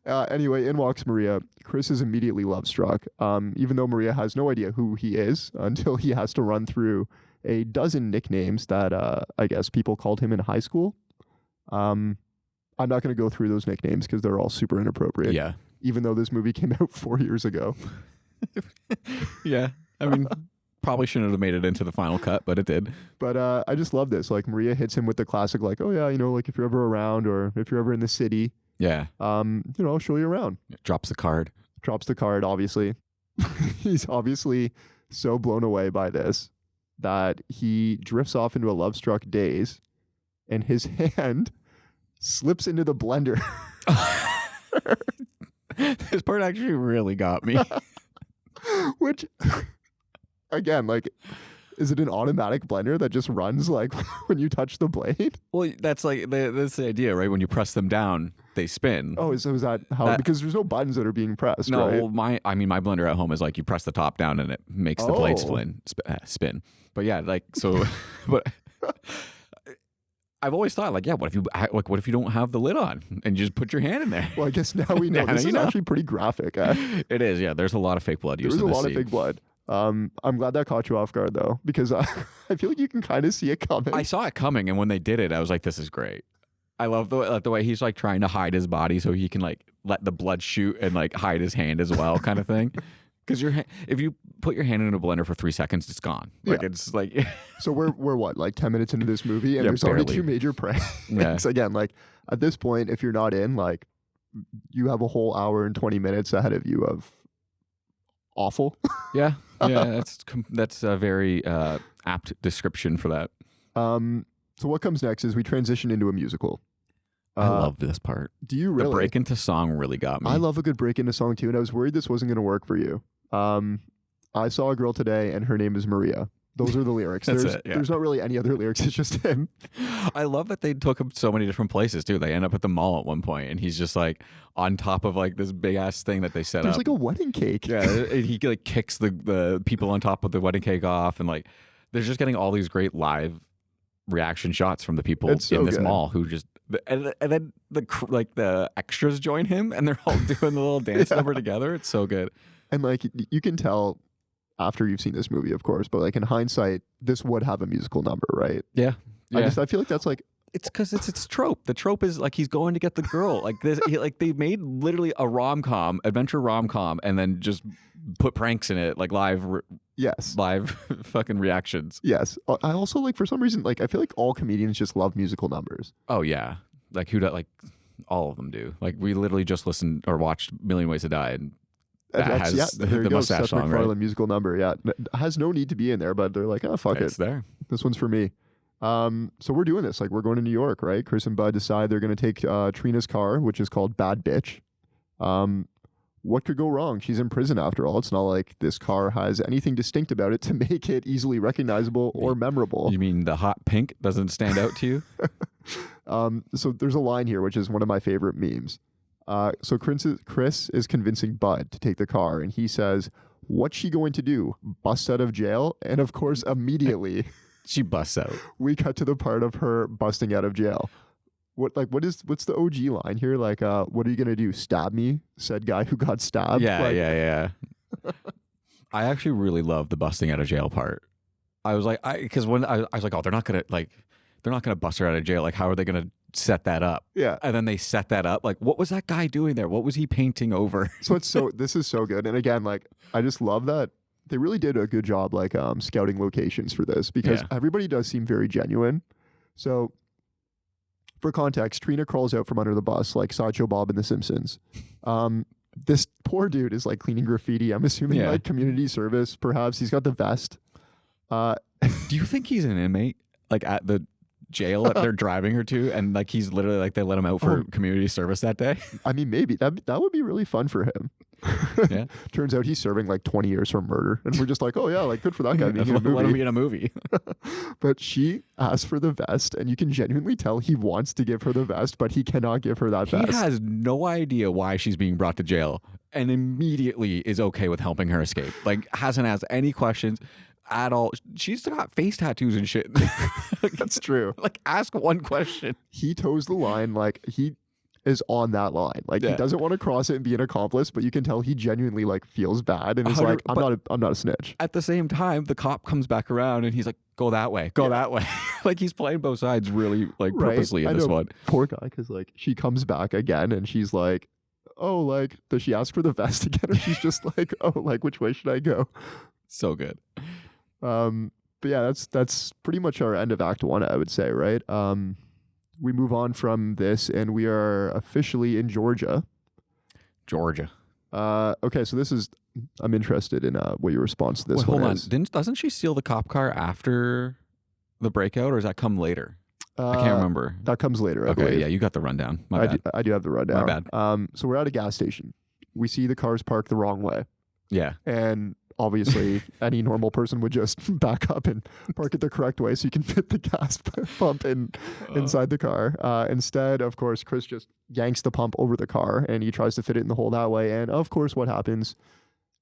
Speaker 1: Anyway, in walks Maria. Chris is immediately love struck, even though Maria has no idea who he is until he has to run through a dozen nicknames that I guess people called him in high school. I'm not going to go through those nicknames because they're all super inappropriate.
Speaker 2: Yeah.
Speaker 1: Even though this movie came out 4 years ago.
Speaker 2: Yeah. I mean, probably shouldn't have made it into the final cut, but it did.
Speaker 1: But I just love this. Like Maria hits him with the classic, like, oh yeah, like if you're ever around or if you're ever in the city.
Speaker 2: Yeah.
Speaker 1: I'll show you around.
Speaker 2: Drops the card.
Speaker 1: Drops the card, obviously. He's obviously so blown away by this that he drifts off into a love-struck daze and his hand slips into the blender.
Speaker 2: This part actually really got me.
Speaker 1: Which, again, like, is it an automatic blender that just runs like when you touch the blade?
Speaker 2: Well, that's like that's the idea, right? When you press them down, they spin.
Speaker 1: Oh, so is that how? Because there's no buttons that are being pressed,
Speaker 2: No,
Speaker 1: right?
Speaker 2: well, my blender at home is like you press the top down and it makes the blade spin. But yeah, like so, but I've always thought like, yeah, what if you don't have the lid on and you just put your hand in there?
Speaker 1: Well, I guess now we know. This is actually pretty graphic.
Speaker 2: It is, yeah. There's a lot of fake blood used.
Speaker 1: There's
Speaker 2: in
Speaker 1: a
Speaker 2: this
Speaker 1: lot
Speaker 2: scene.
Speaker 1: of fake blood. I'm glad that caught you off guard though, because I feel like you can kind of see it coming.
Speaker 2: I saw it coming, and when they did it, I was like, this is great. I love the way he's like trying to hide his body so he can like let the blood shoot and like hide his hand as well, kind of thing. Because if you put your hand in a blender for 3 seconds, it's gone. Like it's like.
Speaker 1: So we're what, like 10 minutes into this movie, and
Speaker 2: Yeah,
Speaker 1: there's already
Speaker 2: barely.
Speaker 1: 2 major pranks.
Speaker 2: Yeah.
Speaker 1: Again, like at this point, if you're not in, like you have a whole hour and 20 minutes ahead of you of awful.
Speaker 2: Yeah, that's a very apt description for that.
Speaker 1: So what comes next is we transition into a musical.
Speaker 2: I love this part.
Speaker 1: Do you really?
Speaker 2: The break into song really got me.
Speaker 1: I love a good break into song too, and I was worried this wasn't going to work for you. I saw a girl today, and her name is Maria. Those are the lyrics.
Speaker 2: That's
Speaker 1: there's,
Speaker 2: it, yeah.
Speaker 1: There's not really any other lyrics. It's just him.
Speaker 2: I love that they took him so many different places too. They end up at the mall at one point, and he's just like on top of like this big ass thing that they set
Speaker 1: There's
Speaker 2: up.
Speaker 1: like a wedding cake.
Speaker 2: Yeah, he like kicks the people on top of the wedding cake off, and like they're just getting all these great live reaction shots from the people
Speaker 1: It's so
Speaker 2: in this
Speaker 1: good.
Speaker 2: mall who just and then the extras join him, and they're all doing the little dance number together. It's so good.
Speaker 1: And like you can tell after you've seen this movie, of course, but like in hindsight, this would have a musical number, right?
Speaker 2: Yeah, yeah.
Speaker 1: I feel like that's like
Speaker 2: It's because it's trope. The trope is like he's going to get the girl. Like this, like they made literally a adventure rom com, and then just put pranks in it, like live fucking reactions.
Speaker 1: Yes. I also like for some reason like I feel like all comedians just love musical numbers.
Speaker 2: Oh yeah, like like all of them do. Like we literally just listened or watched Million Ways to Die, and that has
Speaker 1: there you
Speaker 2: the
Speaker 1: go,
Speaker 2: mustache
Speaker 1: Seth
Speaker 2: song,
Speaker 1: MacFarlane
Speaker 2: right?
Speaker 1: musical number. Yeah, has no need to be in there, but they're like, oh fuck
Speaker 2: It's
Speaker 1: it,
Speaker 2: there.
Speaker 1: this one's for me. So we're doing this. Like we're going to New York, right? Chris and Bud decide they're going to take Trina's car, which is called Bad Bitch. What could go wrong? She's in prison after all. It's not like this car has anything distinct about it to make it easily recognizable or memorable.
Speaker 2: You mean the hot pink doesn't stand out to you?
Speaker 1: So there's a line here, which is one of my favorite memes. So Chris is convincing Bud to take the car, and he says, "What's she going to do? Bust out of jail?" And of course, immediately
Speaker 2: She busts out.
Speaker 1: we cut to the part of her busting out of jail. What's the OG line here? Like, what are you gonna do? Stab me? Said guy who got stabbed.
Speaker 2: Yeah,
Speaker 1: Like,
Speaker 2: yeah. I actually really love the busting out of jail part. I was like, because when I was like, oh, they're not gonna bust her out of jail. Like, how are they gonna set that up?
Speaker 1: Yeah.
Speaker 2: And then they set that up. Like, what was that guy doing there? What was he painting over?
Speaker 1: This is so good. And again, like, I just love that they really did a good job, like, scouting locations for this because
Speaker 2: Yeah.
Speaker 1: everybody does seem very genuine. So, for context, Trina crawls out from under the bus like Sideshow Bob in The Simpsons. This poor dude is like cleaning graffiti. I'm assuming
Speaker 2: Yeah.
Speaker 1: like community service, perhaps. He's got the vest.
Speaker 2: Do you think he's an inmate? Like at the jail that they're driving her to, and like he's literally like they let him out for
Speaker 1: Oh.
Speaker 2: community service that day.
Speaker 1: I mean, maybe that would be really fun for him.
Speaker 2: Yeah.
Speaker 1: Turns out he's serving like 20 years for murder, and we're just like, oh yeah, like good for that guy being in a
Speaker 2: Let him
Speaker 1: movie.
Speaker 2: be in a movie.
Speaker 1: But she asks for the vest, and you can genuinely tell he wants to give her the vest, but he cannot give her that
Speaker 2: He
Speaker 1: vest.
Speaker 2: has no idea why she's being brought to jail, and immediately is okay with helping her escape. Like hasn't asked any questions at all. She's got face tattoos and shit.
Speaker 1: That's true.
Speaker 2: Like ask one question.
Speaker 1: He toes the line, like he is on that line. Like he
Speaker 2: Yeah.
Speaker 1: doesn't want to cross it and be an accomplice, but you can tell he genuinely like feels bad and is
Speaker 2: 100
Speaker 1: like, I'm not a snitch.
Speaker 2: At the same time, the cop comes back around and he's like, "Go that way, go that way." Like he's playing both sides really like
Speaker 1: Right?
Speaker 2: purposely
Speaker 1: I
Speaker 2: in this
Speaker 1: know,
Speaker 2: one.
Speaker 1: Poor guy, because like she comes back again and she's like, oh, like does she ask for the vest again, or she's just like, oh, like which way should I go?
Speaker 2: So good.
Speaker 1: But yeah, that's pretty much our end of Act 1, I would say, right? We move on from this and we are officially in Georgia.
Speaker 2: Georgia.
Speaker 1: Okay, so I'm interested in what your response to this
Speaker 2: Wait,
Speaker 1: one
Speaker 2: hold on.
Speaker 1: is.
Speaker 2: Doesn't she steal the cop car after the breakout, or does that come later? I can't remember.
Speaker 1: That comes later, I
Speaker 2: Okay,
Speaker 1: believe.
Speaker 2: yeah, you got the rundown. My bad.
Speaker 1: I do have the rundown.
Speaker 2: My bad.
Speaker 1: So we're at a gas station. We see the cars parked the wrong way.
Speaker 2: Yeah.
Speaker 1: And obviously any normal person would just back up and park it the correct way so you can fit the gas pump inside the car. Instead, of course, Chris just yanks the pump over the car and he tries to fit it in the hole that way. And of course, what happens?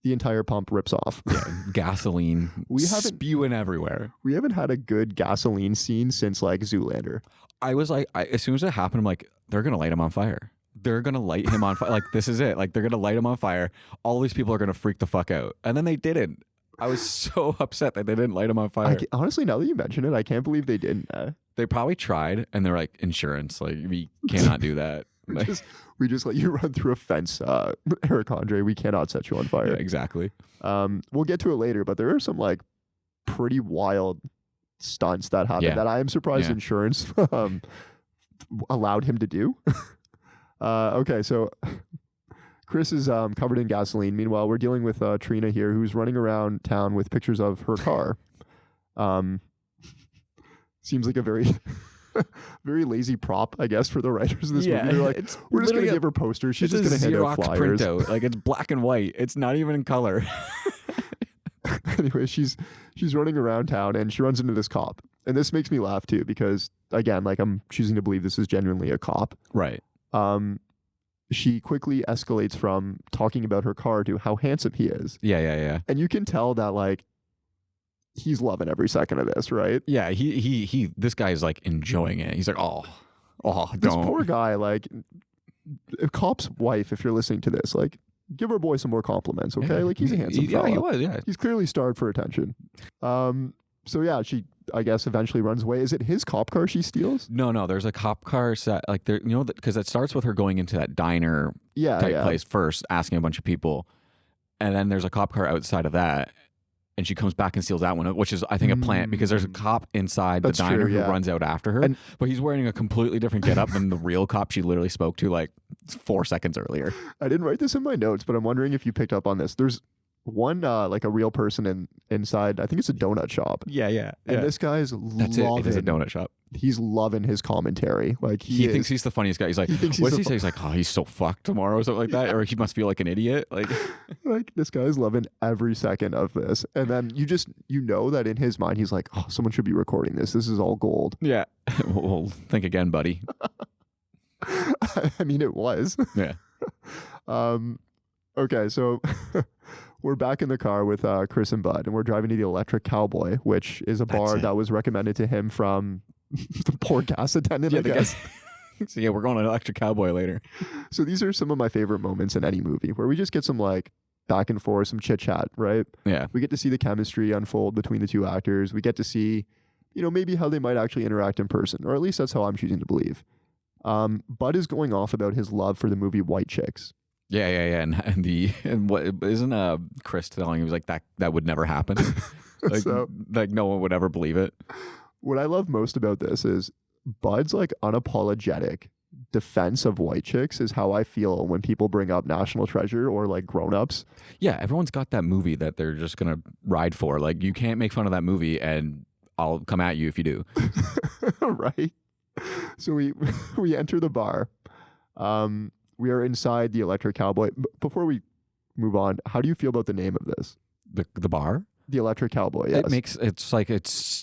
Speaker 1: The entire pump rips off.
Speaker 2: Yeah, gasoline spewing everywhere.
Speaker 1: We haven't had a good gasoline scene since like Zoolander.
Speaker 2: I was like, as soon as it happened, I'm like, they're going to light him on fire. They're going to light him on fire. Like, this is it. Like, they're going to light him on fire. All these people are going to freak the fuck out. And then they didn't. I was so upset that they didn't light him on fire.
Speaker 1: Honestly, now that you mention it, I can't believe they didn't.
Speaker 2: They probably tried, and they're like, insurance. Like, we cannot do that.
Speaker 1: We just let you run through a fence, Eric Andre. We cannot set you on fire.
Speaker 2: Yeah, exactly.
Speaker 1: We'll get to it later, but there are some like pretty wild stunts that happened that I am surprised insurance allowed him to do. Okay, so Chris is covered in gasoline. Meanwhile, we're dealing with Trina here, who's running around town with pictures of her car. Seems like a very very lazy prop, I guess, for the writers of this movie. They're like, we're just going to give her posters. She's just going to hand out flyers.
Speaker 2: Printout. Like, it's black and white. It's not even in color.
Speaker 1: Anyway, she's running around town and she runs into this cop. And this makes me laugh too, because again, like I'm choosing to believe this is genuinely a cop.
Speaker 2: Right.
Speaker 1: She quickly escalates from talking about her car to how handsome he is.
Speaker 2: Yeah.
Speaker 1: And you can tell that like he's loving every second of this, right?
Speaker 2: Yeah, this guy is like enjoying it. He's like, oh,
Speaker 1: this
Speaker 2: don't.
Speaker 1: poor guy, like a cop's wife, if you're listening to this, like give our boy some more compliments, okay?
Speaker 2: Yeah.
Speaker 1: Like he's a handsome fella.
Speaker 2: Yeah, he was, yeah.
Speaker 1: He's clearly starved for attention. So yeah, she, I guess, eventually runs away. Is it his cop car she steals?
Speaker 2: No, there's a cop car set, like there, because it starts with her going into that diner type place first, asking a bunch of people, and then there's a cop car outside of that. And she comes back and steals that one, which is, I think, a plant because there's a cop inside the diner who runs out after her. But he's wearing a completely different getup than the real cop she literally spoke to like 4 seconds earlier.
Speaker 1: I didn't write this in my notes, but I'm wondering if you picked up on this. There's one like a real person inside. I think it's a donut shop.
Speaker 2: Yeah.
Speaker 1: And this guy's
Speaker 2: That's it. It is a donut shop.
Speaker 1: He's loving his commentary. Like
Speaker 2: he thinks he's the funniest guy. He's like, what does he say? He's like, oh, he's so fucked tomorrow or something like that, or he must feel like an idiot. Like
Speaker 1: this guy's loving every second of this. And then you know that in his mind he's like, oh, someone should be recording this. This is all gold.
Speaker 2: Yeah. Well, think again, buddy.
Speaker 1: I mean, it was.
Speaker 2: Yeah.
Speaker 1: Okay, so we're back in the car with Chris and Bud, and we're driving to the Electric Cowboy, which is a bar that was recommended to him from the poor gas attendant, I guess.
Speaker 2: So yeah, we're going to Electric Cowboy later.
Speaker 1: So these are some of my favorite moments in any movie where we just get some like back and forth, some chit chat, right?
Speaker 2: Yeah.
Speaker 1: We get to see the chemistry unfold between the two actors. We get to see, maybe how they might actually interact in person, or at least that's how I'm choosing to believe. Bud is going off about his love for the movie White Chicks.
Speaker 2: Yeah, and what isn't Chris telling him, he was like that would never happen. Like no one would ever believe it.
Speaker 1: What I love most about this is Bud's like unapologetic defense of White Chicks is how I feel when people bring up National Treasure or like Grown Ups.
Speaker 2: Yeah, everyone's got that movie that they're just gonna ride for. Like you can't make fun of that movie, and I'll come at you if you do.
Speaker 1: Right. So we enter the bar. We are inside the Electric Cowboy. Before we move on, how do you feel about the name of this?
Speaker 2: The bar?
Speaker 1: The Electric Cowboy. Yes.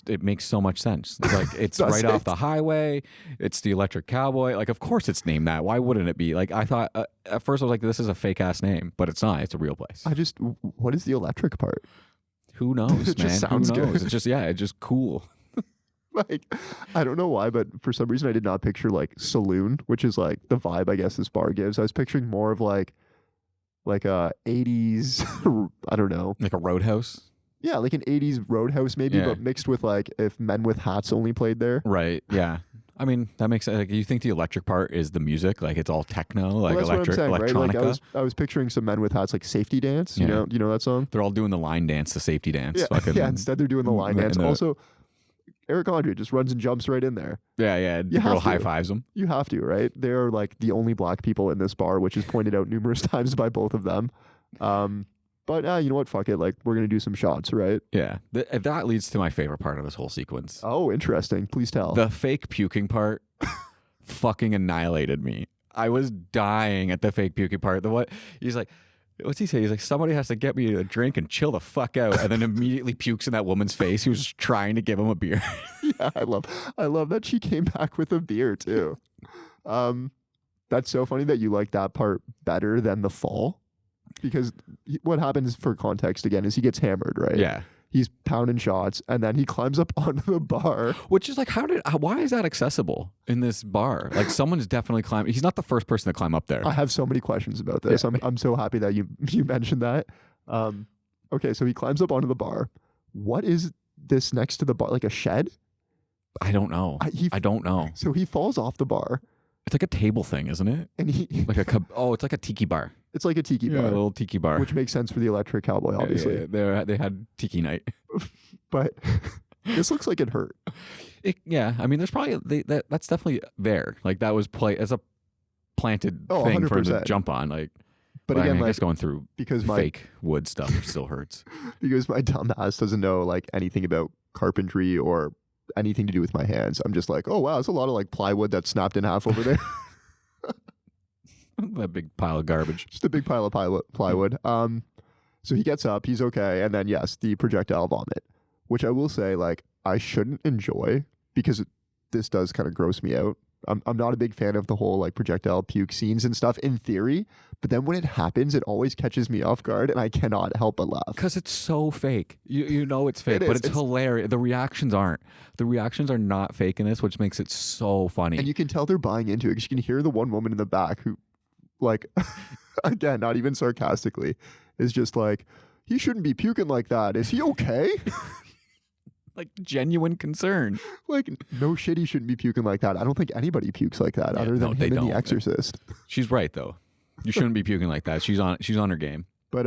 Speaker 2: It makes so much sense. It's like it's right off the highway. It's the Electric Cowboy. Like of course it's named that. Why wouldn't it be? Like I thought at first I was like this is a fake ass name, but it's not. It's a real place.
Speaker 1: What is the electric part?
Speaker 2: Who knows,
Speaker 1: It
Speaker 2: man?
Speaker 1: just sounds
Speaker 2: Who knows?
Speaker 1: good.
Speaker 2: It's just cool.
Speaker 1: Like, I don't know why, but for some reason I did not picture like saloon, which is like the vibe I guess this bar gives. I was picturing more of like a 80s, I don't know.
Speaker 2: Like a roadhouse?
Speaker 1: Yeah, like an 80s roadhouse maybe,
Speaker 2: Yeah.
Speaker 1: but mixed with like if Men with Hats only played there.
Speaker 2: Right, yeah. I mean, that makes sense. Like, you think the electric part is the music? Like it's all techno, like
Speaker 1: Well, that's what I'm saying,
Speaker 2: electronica?
Speaker 1: right? Like I was picturing some Men with Hats like Safety Dance.
Speaker 2: Yeah.
Speaker 1: You know that song?
Speaker 2: They're all doing the line dance, the safety dance.
Speaker 1: Yeah, instead they're doing the line dance.
Speaker 2: and
Speaker 1: Also, Eric Andre just runs and jumps right in there.
Speaker 2: Yeah. The
Speaker 1: You
Speaker 2: girl
Speaker 1: have to.
Speaker 2: high fives him.
Speaker 1: You have to, right? They're like the only black people in this bar, which is pointed out numerous times by both of them. But you know what? Fuck it. Like we're gonna do some shots, right?
Speaker 2: Yeah. That leads to my favorite part of this whole sequence.
Speaker 1: Oh, interesting. Please tell.
Speaker 2: The fake puking part fucking annihilated me. I was dying at the fake puking part. He's like, What's he say? He's like, somebody has to get me a drink and chill the fuck out, and then immediately pukes in that woman's face who was trying to give him a beer.
Speaker 1: Yeah, I love that she came back with a beer too. That's so funny that you like that part better than the fall, because what happens, for context again, is he gets hammered, right?
Speaker 2: Yeah.
Speaker 1: He's pounding shots, and then he climbs up onto the bar.
Speaker 2: Which is like, why is that accessible in this bar? Like, someone's definitely climbing. He's not the first person to climb up there.
Speaker 1: I have so many questions about this.
Speaker 2: Yeah.
Speaker 1: I'm so happy that you mentioned that. Okay, so he climbs up onto the bar. What is this next to the bar? Like a shed?
Speaker 2: I don't know. I don't know.
Speaker 1: So he falls off the bar.
Speaker 2: It's like a table thing, isn't it?
Speaker 1: And
Speaker 2: Like it's like a tiki bar.
Speaker 1: it's like a tiki
Speaker 2: Yeah, a
Speaker 1: bar,
Speaker 2: little tiki bar.
Speaker 1: which makes sense for the electric cowboy, obviously.
Speaker 2: Yeah, they had tiki night.
Speaker 1: But this looks like it hurt.
Speaker 2: I mean, there's probably that's definitely there. Like, that was as a planted thing for him to
Speaker 1: 100%.
Speaker 2: jump on. Like,
Speaker 1: But
Speaker 2: I
Speaker 1: again,
Speaker 2: mean, I
Speaker 1: like,
Speaker 2: guess going through
Speaker 1: because my
Speaker 2: fake wood stuff still hurts.
Speaker 1: because my dumb ass doesn't know like anything about carpentry or anything to do with my hands. I'm just like, oh wow, there's a lot of like plywood that's snapped in half over there.
Speaker 2: That big pile of garbage.
Speaker 1: Just a big pile of plywood. So he gets up, he's okay, and then yes, the projectile vomit, which I will say, like, I shouldn't enjoy because this does kind of gross me out. I'm not a big fan of the whole like projectile puke scenes and stuff in theory, but then when it happens, it always catches me off guard, and I cannot help but laugh.
Speaker 2: Because it's so fake. You know it's fake,
Speaker 1: It
Speaker 2: but
Speaker 1: is.
Speaker 2: it's hilarious. The reactions aren't. The reactions are not fake in this, which makes it so funny.
Speaker 1: And you can tell they're buying into it because you can hear the one woman in the back who, like, again, not even sarcastically, is just like, he shouldn't be puking like that. Is he okay?
Speaker 2: Like, genuine concern.
Speaker 1: Like, no shit, he shouldn't be puking like that. I don't think anybody pukes like that other than
Speaker 2: no, they
Speaker 1: him in
Speaker 2: don't.
Speaker 1: The Exorcist.
Speaker 2: She's right, though. You shouldn't be puking like that. She's on her game.
Speaker 1: But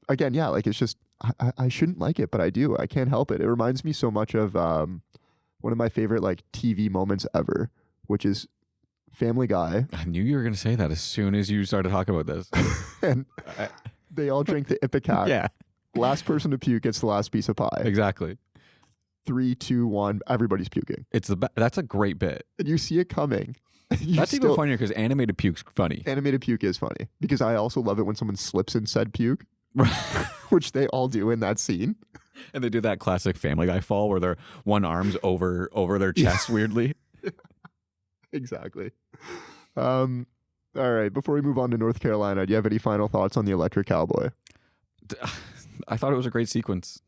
Speaker 1: again, yeah, like, it's just, I shouldn't like it, but I do. I can't help it. It reminds me so much of one of my favorite like TV moments ever, which is Family Guy.
Speaker 2: I knew you were going to say that as soon as you started talking about this.
Speaker 1: And they all drink the Ipecac.
Speaker 2: Yeah,
Speaker 1: Last person to puke gets the last piece of pie.
Speaker 2: exactly.
Speaker 1: 3, 2, 1, everybody's puking.
Speaker 2: That's a great bit.
Speaker 1: And you see it coming. You
Speaker 2: That's even
Speaker 1: still-
Speaker 2: funnier because animated puke's funny.
Speaker 1: Animated puke is funny because I also love it when someone slips in said puke, which they all do in that scene.
Speaker 2: And they do that classic Family Guy fall where their one arm's over their chest weirdly.
Speaker 1: Exactly. All right. Before we move on to North Carolina, do you have any final thoughts on the Electric Cowboy?
Speaker 2: I thought it was a great sequence.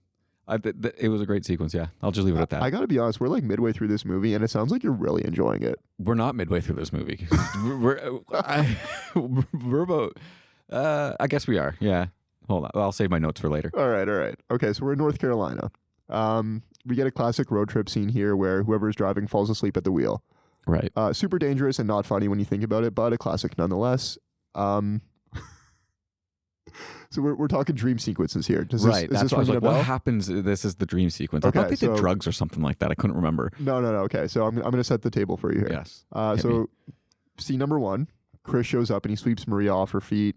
Speaker 2: It was a great sequence, yeah. I'll just leave it at that.
Speaker 1: I got to be honest. We're like midway through this movie, and it sounds like you're really enjoying it.
Speaker 2: We're not midway through this movie. we're about, I guess we are, yeah. Hold on. I'll save my notes for later.
Speaker 1: All right. Okay, so we're in North Carolina. We get a classic road trip scene here where whoever's driving falls asleep at the wheel.
Speaker 2: Right.
Speaker 1: Super dangerous and not funny when you think about it, but a classic nonetheless. So we're talking dream sequences here. Is
Speaker 2: Right.
Speaker 1: this
Speaker 2: That's what I was
Speaker 1: ringing
Speaker 2: like,
Speaker 1: a bell?
Speaker 2: what happens? This is the dream sequence. I
Speaker 1: Okay,
Speaker 2: thought they did
Speaker 1: so-
Speaker 2: drugs or something like that. I couldn't remember.
Speaker 1: No. Okay, so I'm going to set the table for you here.
Speaker 2: Yes. Hit me.
Speaker 1: So scene number 1, Chris shows up and he sweeps Maria off her feet.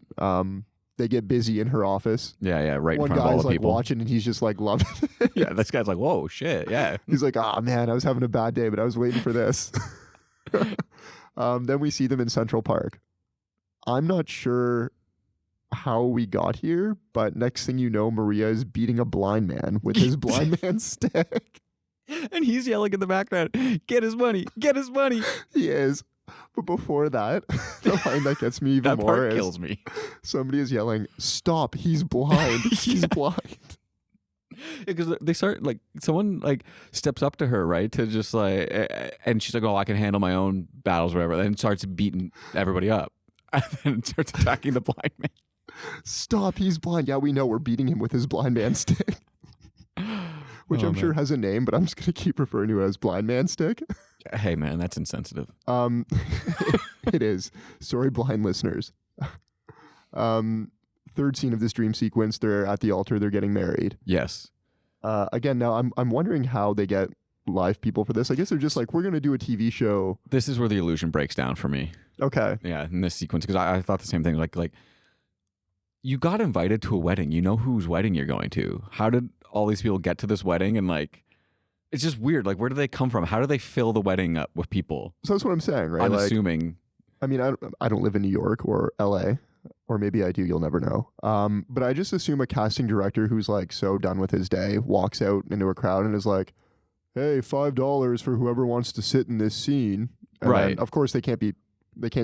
Speaker 1: They get busy in her office.
Speaker 2: Yeah, right
Speaker 1: One
Speaker 2: in front of all
Speaker 1: guy's
Speaker 2: the
Speaker 1: like
Speaker 2: people.
Speaker 1: watching and he's just like loving it.
Speaker 2: Yeah, this guy's like, whoa, shit, yeah.
Speaker 1: He's like, ah, man, I was having a bad day, but I was waiting for this. Then we see them in Central Park. I'm not sure how we got here, but next thing you know, Maria is beating a blind man with his blind man stick.
Speaker 2: And he's yelling in the background, get his money, get his money.
Speaker 1: He is. But before that, the line that gets me even
Speaker 2: That
Speaker 1: more
Speaker 2: part
Speaker 1: is
Speaker 2: kills me.
Speaker 1: somebody is yelling, stop, he's blind. He's blind.
Speaker 2: Because they start, like, someone, like, steps up to her, right, to just, like, and she's like, oh, I can handle my own battles, whatever, then starts beating everybody up. And then starts attacking the blind man.
Speaker 1: Stop, he's blind. Yeah, we know we're beating him with his blind man stick. Which
Speaker 2: Oh,
Speaker 1: I'm
Speaker 2: man.
Speaker 1: sure has a name, but I'm just going to keep referring to it as blind man stick.
Speaker 2: Hey, man, that's insensitive.
Speaker 1: It is. Sorry, blind listeners. Third scene of this dream sequence, they're at the altar, they're getting married.
Speaker 2: Yes.
Speaker 1: Again, now I'm wondering how they get live people for this. I guess they're just like, we're going to do a TV show.
Speaker 2: This is where the illusion breaks down for me.
Speaker 1: Okay.
Speaker 2: Yeah, in this sequence, because I thought the same thing. Like you got invited to a wedding. You know whose wedding you're going to. How did all these people get to this wedding? And like, it's just weird. Like, where do they come from? How do they fill the wedding up with people?
Speaker 1: So that's what I'm saying, right?
Speaker 2: I'm
Speaker 1: Like,
Speaker 2: assuming.
Speaker 1: I mean, I don't live in New York or LA. Or maybe I do, you'll never know. But I just assume a casting director who's like so done with his day walks out into a crowd and is like, hey, $5 for whoever wants to sit in this scene. And
Speaker 2: Right.
Speaker 1: then, of course, they can't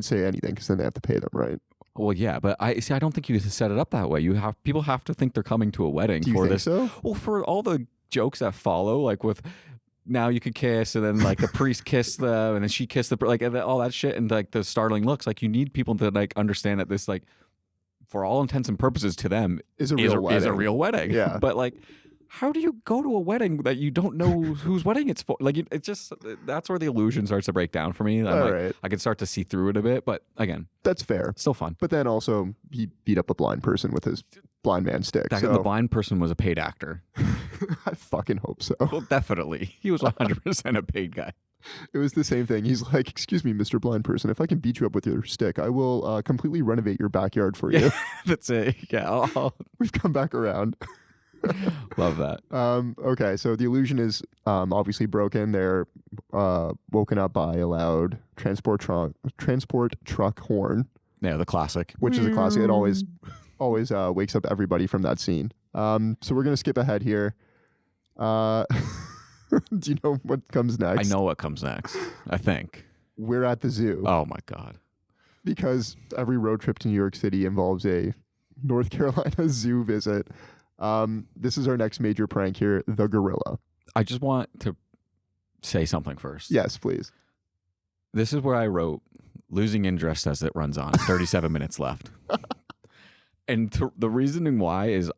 Speaker 1: say anything because then they have to pay them, right?
Speaker 2: Well, yeah, but I don't think you set it up that way. People have to think they're coming to a wedding
Speaker 1: Do you
Speaker 2: for
Speaker 1: think
Speaker 2: this.
Speaker 1: so?
Speaker 2: Well, for all the jokes that follow, like with now you could kiss, and then like the priest kissed them, and then she kissed like and all that shit, and like the startling looks. Like you need people to like understand that this, like, for all intents and purposes, to them
Speaker 1: Is a real wedding.
Speaker 2: Yeah,
Speaker 1: Yeah.
Speaker 2: but like, how do you go to a wedding that you don't know whose wedding it's for? Like, it's just that's where the illusion starts to break down for me.
Speaker 1: All right.
Speaker 2: I can start to see through it a bit, but again,
Speaker 1: That's fair.
Speaker 2: still fun.
Speaker 1: But then also, he beat up a blind person with his blind man stick.
Speaker 2: The
Speaker 1: So
Speaker 2: blind person was a paid actor.
Speaker 1: I fucking hope so.
Speaker 2: Well, definitely. He was 100% a paid guy.
Speaker 1: It was the same thing. He's like, excuse me, Mr. Blind Person, if I can beat you up with your stick, I will completely renovate your backyard for you.
Speaker 2: That's it. Yeah.
Speaker 1: We've come back around.
Speaker 2: Love that.
Speaker 1: Okay, so the illusion is obviously broken. They're woken up by a loud transport truck horn,
Speaker 2: Yeah, the classic.
Speaker 1: which is a classic. It always wakes up everybody from that scene. So we're gonna skip ahead here. Do you know what comes next?
Speaker 2: I know what comes next, I think.
Speaker 1: We're at the zoo
Speaker 2: Oh, my God.
Speaker 1: because every road trip to New York City involves a North Carolina zoo visit. This is our next major prank here, the gorilla.
Speaker 2: I just want to say something first.
Speaker 1: Yes, please.
Speaker 2: This is where I wrote, losing interest as it runs on. 37 minutes left. And the reasoning why is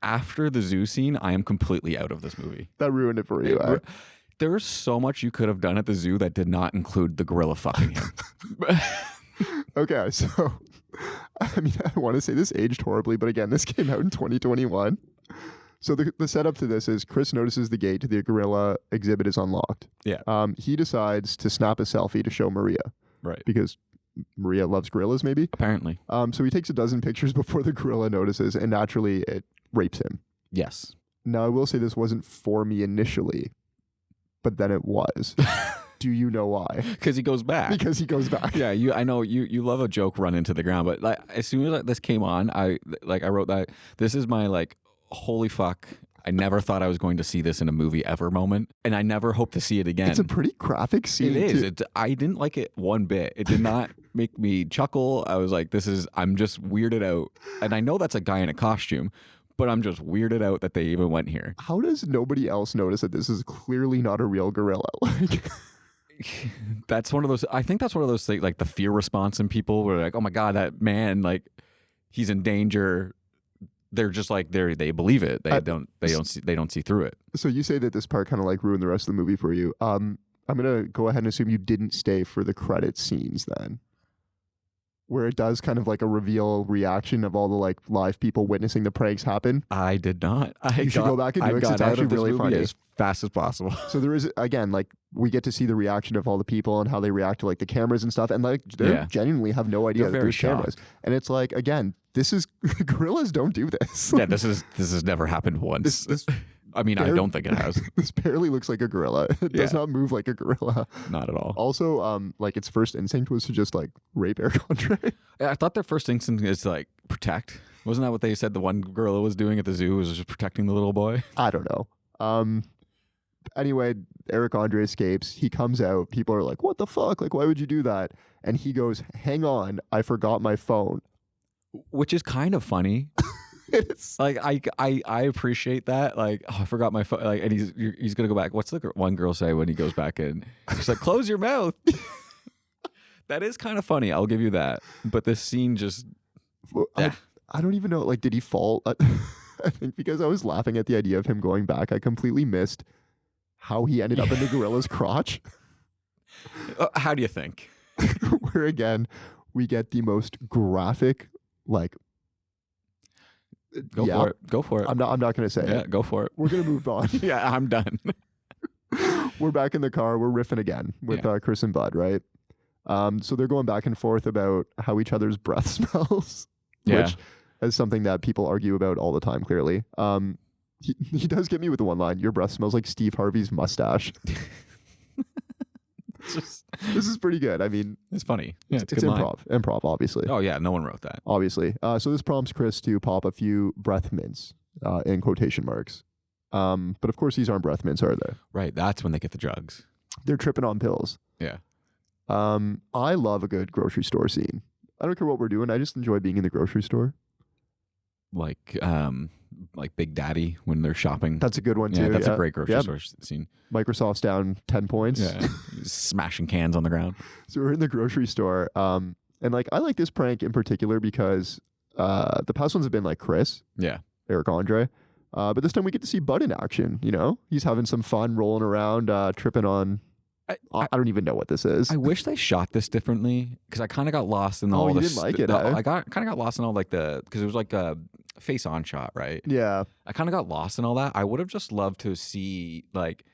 Speaker 2: after the zoo scene, I am completely out of this movie.
Speaker 1: That ruined it for you. Eh?
Speaker 2: There's so much you could have done at the zoo that did not include the gorilla fucking him.
Speaker 1: Okay, so I mean, I want to say this aged horribly, but again, this came out in 2021. So the setup to this is Chris notices the gate to the gorilla exhibit is unlocked.
Speaker 2: Yeah.
Speaker 1: He decides to snap a selfie to show Maria
Speaker 2: Right.
Speaker 1: because Maria loves gorillas, maybe.
Speaker 2: Apparently.
Speaker 1: So he takes a dozen pictures before the gorilla notices, and naturally it rapes him.
Speaker 2: Yes.
Speaker 1: Now, I will say this wasn't for me initially, but then it was. Do you know why?
Speaker 2: Because he goes back.
Speaker 1: Because he goes back.
Speaker 2: Yeah, I know you love a joke run into the ground, but like as soon as this came on, I wrote that this is my like holy fuck. I never thought I was going to see this in a movie ever moment, and I never hope to see it again.
Speaker 1: It's a pretty graphic scene.
Speaker 2: It is.
Speaker 1: too.
Speaker 2: I didn't like it one bit. It did not make me chuckle. I was like, I'm just weirded out. And I know that's a guy in a costume, but I'm just weirded out that they even went here.
Speaker 1: How does nobody else notice that this is clearly not a real gorilla? Like,
Speaker 2: That's one of those, I think that's one of those things, like the fear response in people where like, oh my God, that man, like he's in danger. They're just like, they believe it. They don't see through it.
Speaker 1: so you say that this part kind of like ruined the rest of the movie for you. I'm gonna go ahead and assume you didn't stay for the credit scenes then, where it does kind of like a reveal reaction of all the like live people witnessing the pranks happen.
Speaker 2: I did not.
Speaker 1: You should go back and do it 'cause it's
Speaker 2: got out
Speaker 1: actually
Speaker 2: of this
Speaker 1: really
Speaker 2: movie
Speaker 1: funny.
Speaker 2: as fast as possible.
Speaker 1: So there is, again, like we get to see the reaction of all the people and how they react to like the cameras and stuff, and like they
Speaker 2: Yeah.
Speaker 1: genuinely have no idea
Speaker 2: They're
Speaker 1: that
Speaker 2: very
Speaker 1: there's cameras. And it's like, again, this is gorillas don't do this.
Speaker 2: Yeah, this has never happened once.
Speaker 1: This
Speaker 2: I mean, I don't think it has.
Speaker 1: this barely looks like a gorilla. It does
Speaker 2: Yeah.
Speaker 1: not move like a gorilla.
Speaker 2: Not at all.
Speaker 1: Also, like its first instinct was to just like rape Eric Andre.
Speaker 2: I thought their first instinct is to like protect. Wasn't that what they said the one gorilla was doing at the zoo, was just protecting the little boy?
Speaker 1: I don't know. Anyway, Eric Andre escapes. He comes out. People are like, "What the fuck? Like, why would you do that?" And he goes, "Hang on, I forgot my phone."
Speaker 2: Which is kind of funny.
Speaker 1: It's
Speaker 2: Like I appreciate that. Like, oh, I forgot my phone. Like, and he's gonna go back. What's the one girl say when he goes back in? She's like, "Close your mouth." That is kind of funny. I'll give you that. But this scene just
Speaker 1: I don't even know. Like, did he fall? I think because I was laughing at the idea of him going back, I completely missed how he ended up in the gorilla's crotch.
Speaker 2: how do you think?
Speaker 1: Where again, we get the most graphic, like.
Speaker 2: Go for it. Go for it.
Speaker 1: I'm not going to say
Speaker 2: Yeah,
Speaker 1: it.
Speaker 2: go for it.
Speaker 1: We're going to move on.
Speaker 2: Yeah, I'm done.
Speaker 1: We're back in the car. We're riffing again with Chris and Bud, right? So they're going back and forth about how each other's breath smells, which is something that people argue about all the time, clearly. He does get me with the one line, "Your breath smells like Steve Harvey's mustache." This is pretty good. I mean,
Speaker 2: it's funny. Yeah,
Speaker 1: it's
Speaker 2: a good line.
Speaker 1: improv, obviously.
Speaker 2: Oh yeah, no one wrote that.
Speaker 1: Obviously. So this prompts Chris to pop a few breath mints in quotation marks. But of course, these aren't breath mints, are they?
Speaker 2: Right. That's when they get the drugs.
Speaker 1: They're tripping on pills.
Speaker 2: Yeah.
Speaker 1: I love a good grocery store scene. I don't care what we're doing. I just enjoy being in the grocery store.
Speaker 2: Like Big Daddy when they're shopping.
Speaker 1: That's a good one too.
Speaker 2: Yeah, that's a great grocery store scene.
Speaker 1: Microsoft's down 10 points.
Speaker 2: Yeah. Smashing cans on the ground.
Speaker 1: So we're in the grocery store. And like, I like this prank in particular because the past ones have been like Chris.
Speaker 2: Yeah.
Speaker 1: Eric Andre. But this time we get to see Bud in action, you know? He's having some fun rolling around, tripping on... I don't even know what this is.
Speaker 2: I wish they shot this differently because I kind of got lost in all
Speaker 1: you
Speaker 2: this.
Speaker 1: didn't like it,
Speaker 2: I kind of got lost in all like because it was like a face-on shot, right?
Speaker 1: Yeah.
Speaker 2: I kind of got lost in all that. I would have just loved to see like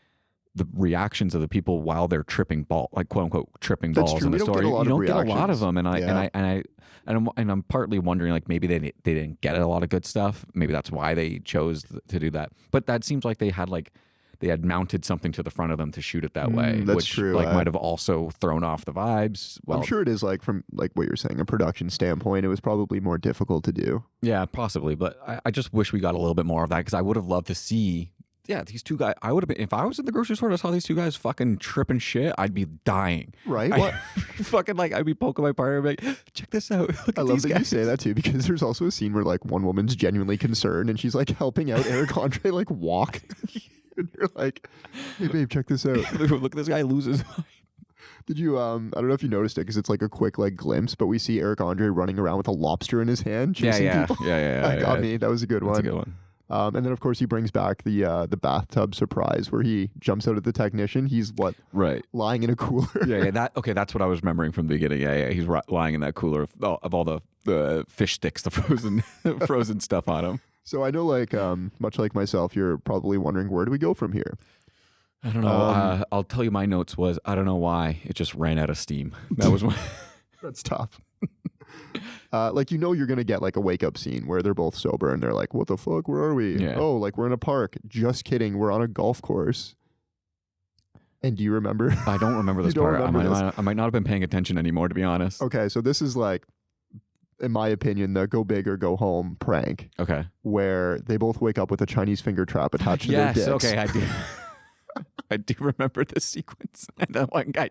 Speaker 2: the reactions of the people while they're tripping like quote unquote tripping
Speaker 1: That's
Speaker 2: balls
Speaker 1: true.
Speaker 2: in the
Speaker 1: We don't
Speaker 2: story.
Speaker 1: get a lot
Speaker 2: You don't
Speaker 1: of
Speaker 2: get a lot of
Speaker 1: reactions.
Speaker 2: them, and I'm partly wondering like maybe they didn't get a lot of good stuff. Maybe that's why they chose to do that. But that seems like they had mounted something to the front of them to shoot it that way,
Speaker 1: that's
Speaker 2: which
Speaker 1: true.
Speaker 2: like might have also thrown off the vibes. Well,
Speaker 1: I'm sure it is like from like what you're saying, a production standpoint, it was probably more difficult to do.
Speaker 2: yeah, possibly. But I just wish we got a little bit more of that because I would have loved to see. Yeah, these two guys. I would have been if I was in the grocery store and I saw these two guys fucking tripping shit. I'd be dying.
Speaker 1: Right? What?
Speaker 2: Fucking like I'd be poking my partner, and be like, check this out. Look
Speaker 1: I
Speaker 2: at
Speaker 1: love
Speaker 2: these
Speaker 1: that
Speaker 2: guys.
Speaker 1: you say that too, because there's also a scene where like one woman's genuinely concerned and she's like helping out Eric Andre like walk. And you're like, hey babe, check this out.
Speaker 2: Look at this guy loses.
Speaker 1: Did you I don't know if you noticed it because it's like a quick like glimpse, but we see Eric Andre running around with a lobster in his hand chasing people.
Speaker 2: yeah.
Speaker 1: That got me. That was a good
Speaker 2: That's
Speaker 1: one.
Speaker 2: a good one.
Speaker 1: And then of course he brings back the bathtub surprise where he jumps out at the technician. He's
Speaker 2: Right.
Speaker 1: lying in a cooler.
Speaker 2: Yeah. That's what I was remembering from the beginning. Yeah. He's lying in that cooler of all the fish sticks, the frozen stuff on him.
Speaker 1: So I know like much like myself, you're probably wondering where do we go from here?
Speaker 2: I don't know. I'll tell you my notes was I don't know why it just ran out of steam. That was one.
Speaker 1: That's tough. Like you know you're gonna get like a wake up scene where they're both sober and they're like, "What the fuck? Where are we?
Speaker 2: Yeah.
Speaker 1: Oh, like we're in a park." Just kidding. We're on a golf course. And do you remember?
Speaker 2: I don't remember this
Speaker 1: You don't
Speaker 2: part.
Speaker 1: remember
Speaker 2: I might not have been paying attention anymore, to be honest.
Speaker 1: Okay, so this is like, in my opinion, the go big or go home prank
Speaker 2: Okay.
Speaker 1: where they both wake up with a Chinese finger trap attached to their
Speaker 2: Yes.
Speaker 1: dicks.
Speaker 2: Okay. I do. I do remember this sequence. And that one guy.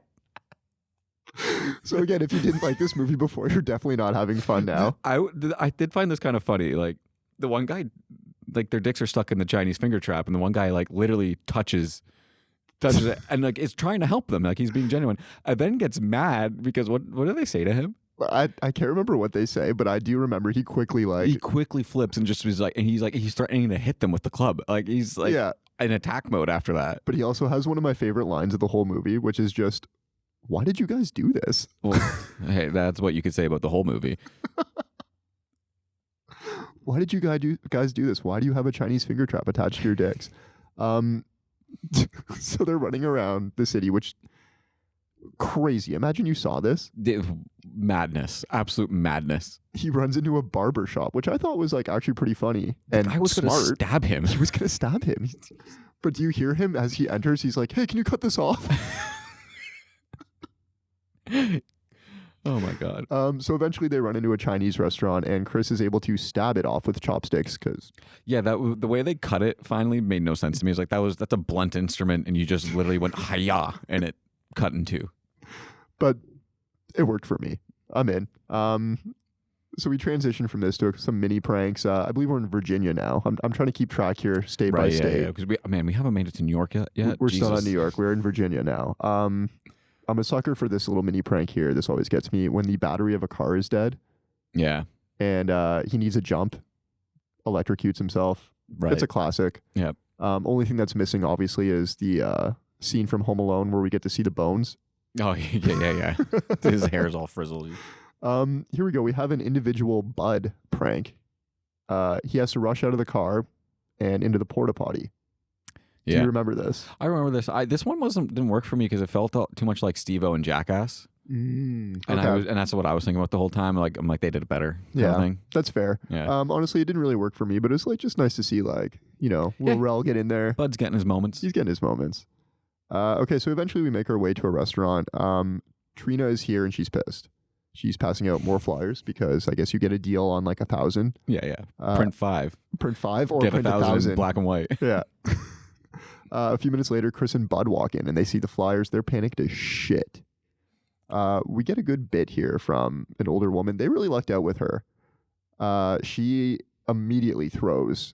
Speaker 1: So again, if you didn't like this movie before, you're definitely not having fun now.
Speaker 2: I did find this kind of funny. Like the one guy, like their dicks are stuck in the Chinese finger trap, and the one guy like literally touches it and like is trying to help them, like he's being genuine, and then gets mad because what do they say to him?
Speaker 1: I can't remember what they say, but I do remember he quickly
Speaker 2: He quickly flips and just was like, and he's threatening to hit them with the club, like he's like
Speaker 1: yeah.
Speaker 2: in attack mode after that.
Speaker 1: But he also has one of my favorite lines of the whole movie, which is just, "Why did you guys do this?"
Speaker 2: Well, hey, that's what you could say about the whole movie.
Speaker 1: Why did you guys do this? Why do you have a Chinese finger trap attached to your dicks? So they're running around the city, which crazy. Imagine you saw this.
Speaker 2: Madness, absolute madness.
Speaker 1: He runs into a barber shop, which I thought was like actually pretty funny and
Speaker 2: I was gonna
Speaker 1: smart.
Speaker 2: stab him.
Speaker 1: He was gonna stab him. But do you hear him as he enters? He's like, "Hey, can you cut this off?"
Speaker 2: Oh my god.
Speaker 1: So eventually they run into a Chinese restaurant and Chris is able to stab it off with chopsticks because
Speaker 2: Yeah, the way they cut it finally made no sense to me. It's like that's a blunt instrument, and you just literally went hi-ya, and it cut in two.
Speaker 1: but it worked for me. I'm in. So we transition from this to some mini pranks. I believe we're in Virginia now. I'm trying to keep track here, state by state.
Speaker 2: Because we haven't made it to New York yet.
Speaker 1: We're still
Speaker 2: Jesus.
Speaker 1: in New York. We're in Virginia now. I'm a sucker for this little mini prank here. This always gets me when the battery of a car is dead
Speaker 2: Yeah,
Speaker 1: and he needs a jump, electrocutes himself.
Speaker 2: right.
Speaker 1: It's a classic.
Speaker 2: Yep.
Speaker 1: Only thing that's missing, obviously, is the scene from Home Alone where we get to see the bones.
Speaker 2: Oh yeah. His hair's all frizzled.
Speaker 1: Here we go. We have an individual Bud prank. He has to rush out of the car and into the porta potty. Do
Speaker 2: Yeah,
Speaker 1: you remember this?
Speaker 2: I remember this. This one didn't work for me because it felt too much like Steve-O and Jackass,
Speaker 1: And
Speaker 2: and that's what I was thinking about the whole time. Like I'm like they did it better. kind of
Speaker 1: Yeah.
Speaker 2: thing.
Speaker 1: That's fair.
Speaker 2: Yeah.
Speaker 1: Honestly, it didn't really work for me, but it's like just nice to see like, Lil
Speaker 2: Yeah.
Speaker 1: Rel get in there.
Speaker 2: Bud's getting his moments.
Speaker 1: He's getting his moments. Okay, so eventually we make our way to a restaurant. Trina is here and she's pissed. She's passing out more flyers because I guess you get a deal on like 1,000.
Speaker 2: Yeah. Print 5.
Speaker 1: Print 5 or
Speaker 2: Get
Speaker 1: print
Speaker 2: 1,000 black and white.
Speaker 1: Yeah. A few minutes later, Chris and Bud walk in and they see the flyers. They're panicked as shit. We get a good bit here from an older woman. They really lucked out with her. She immediately throws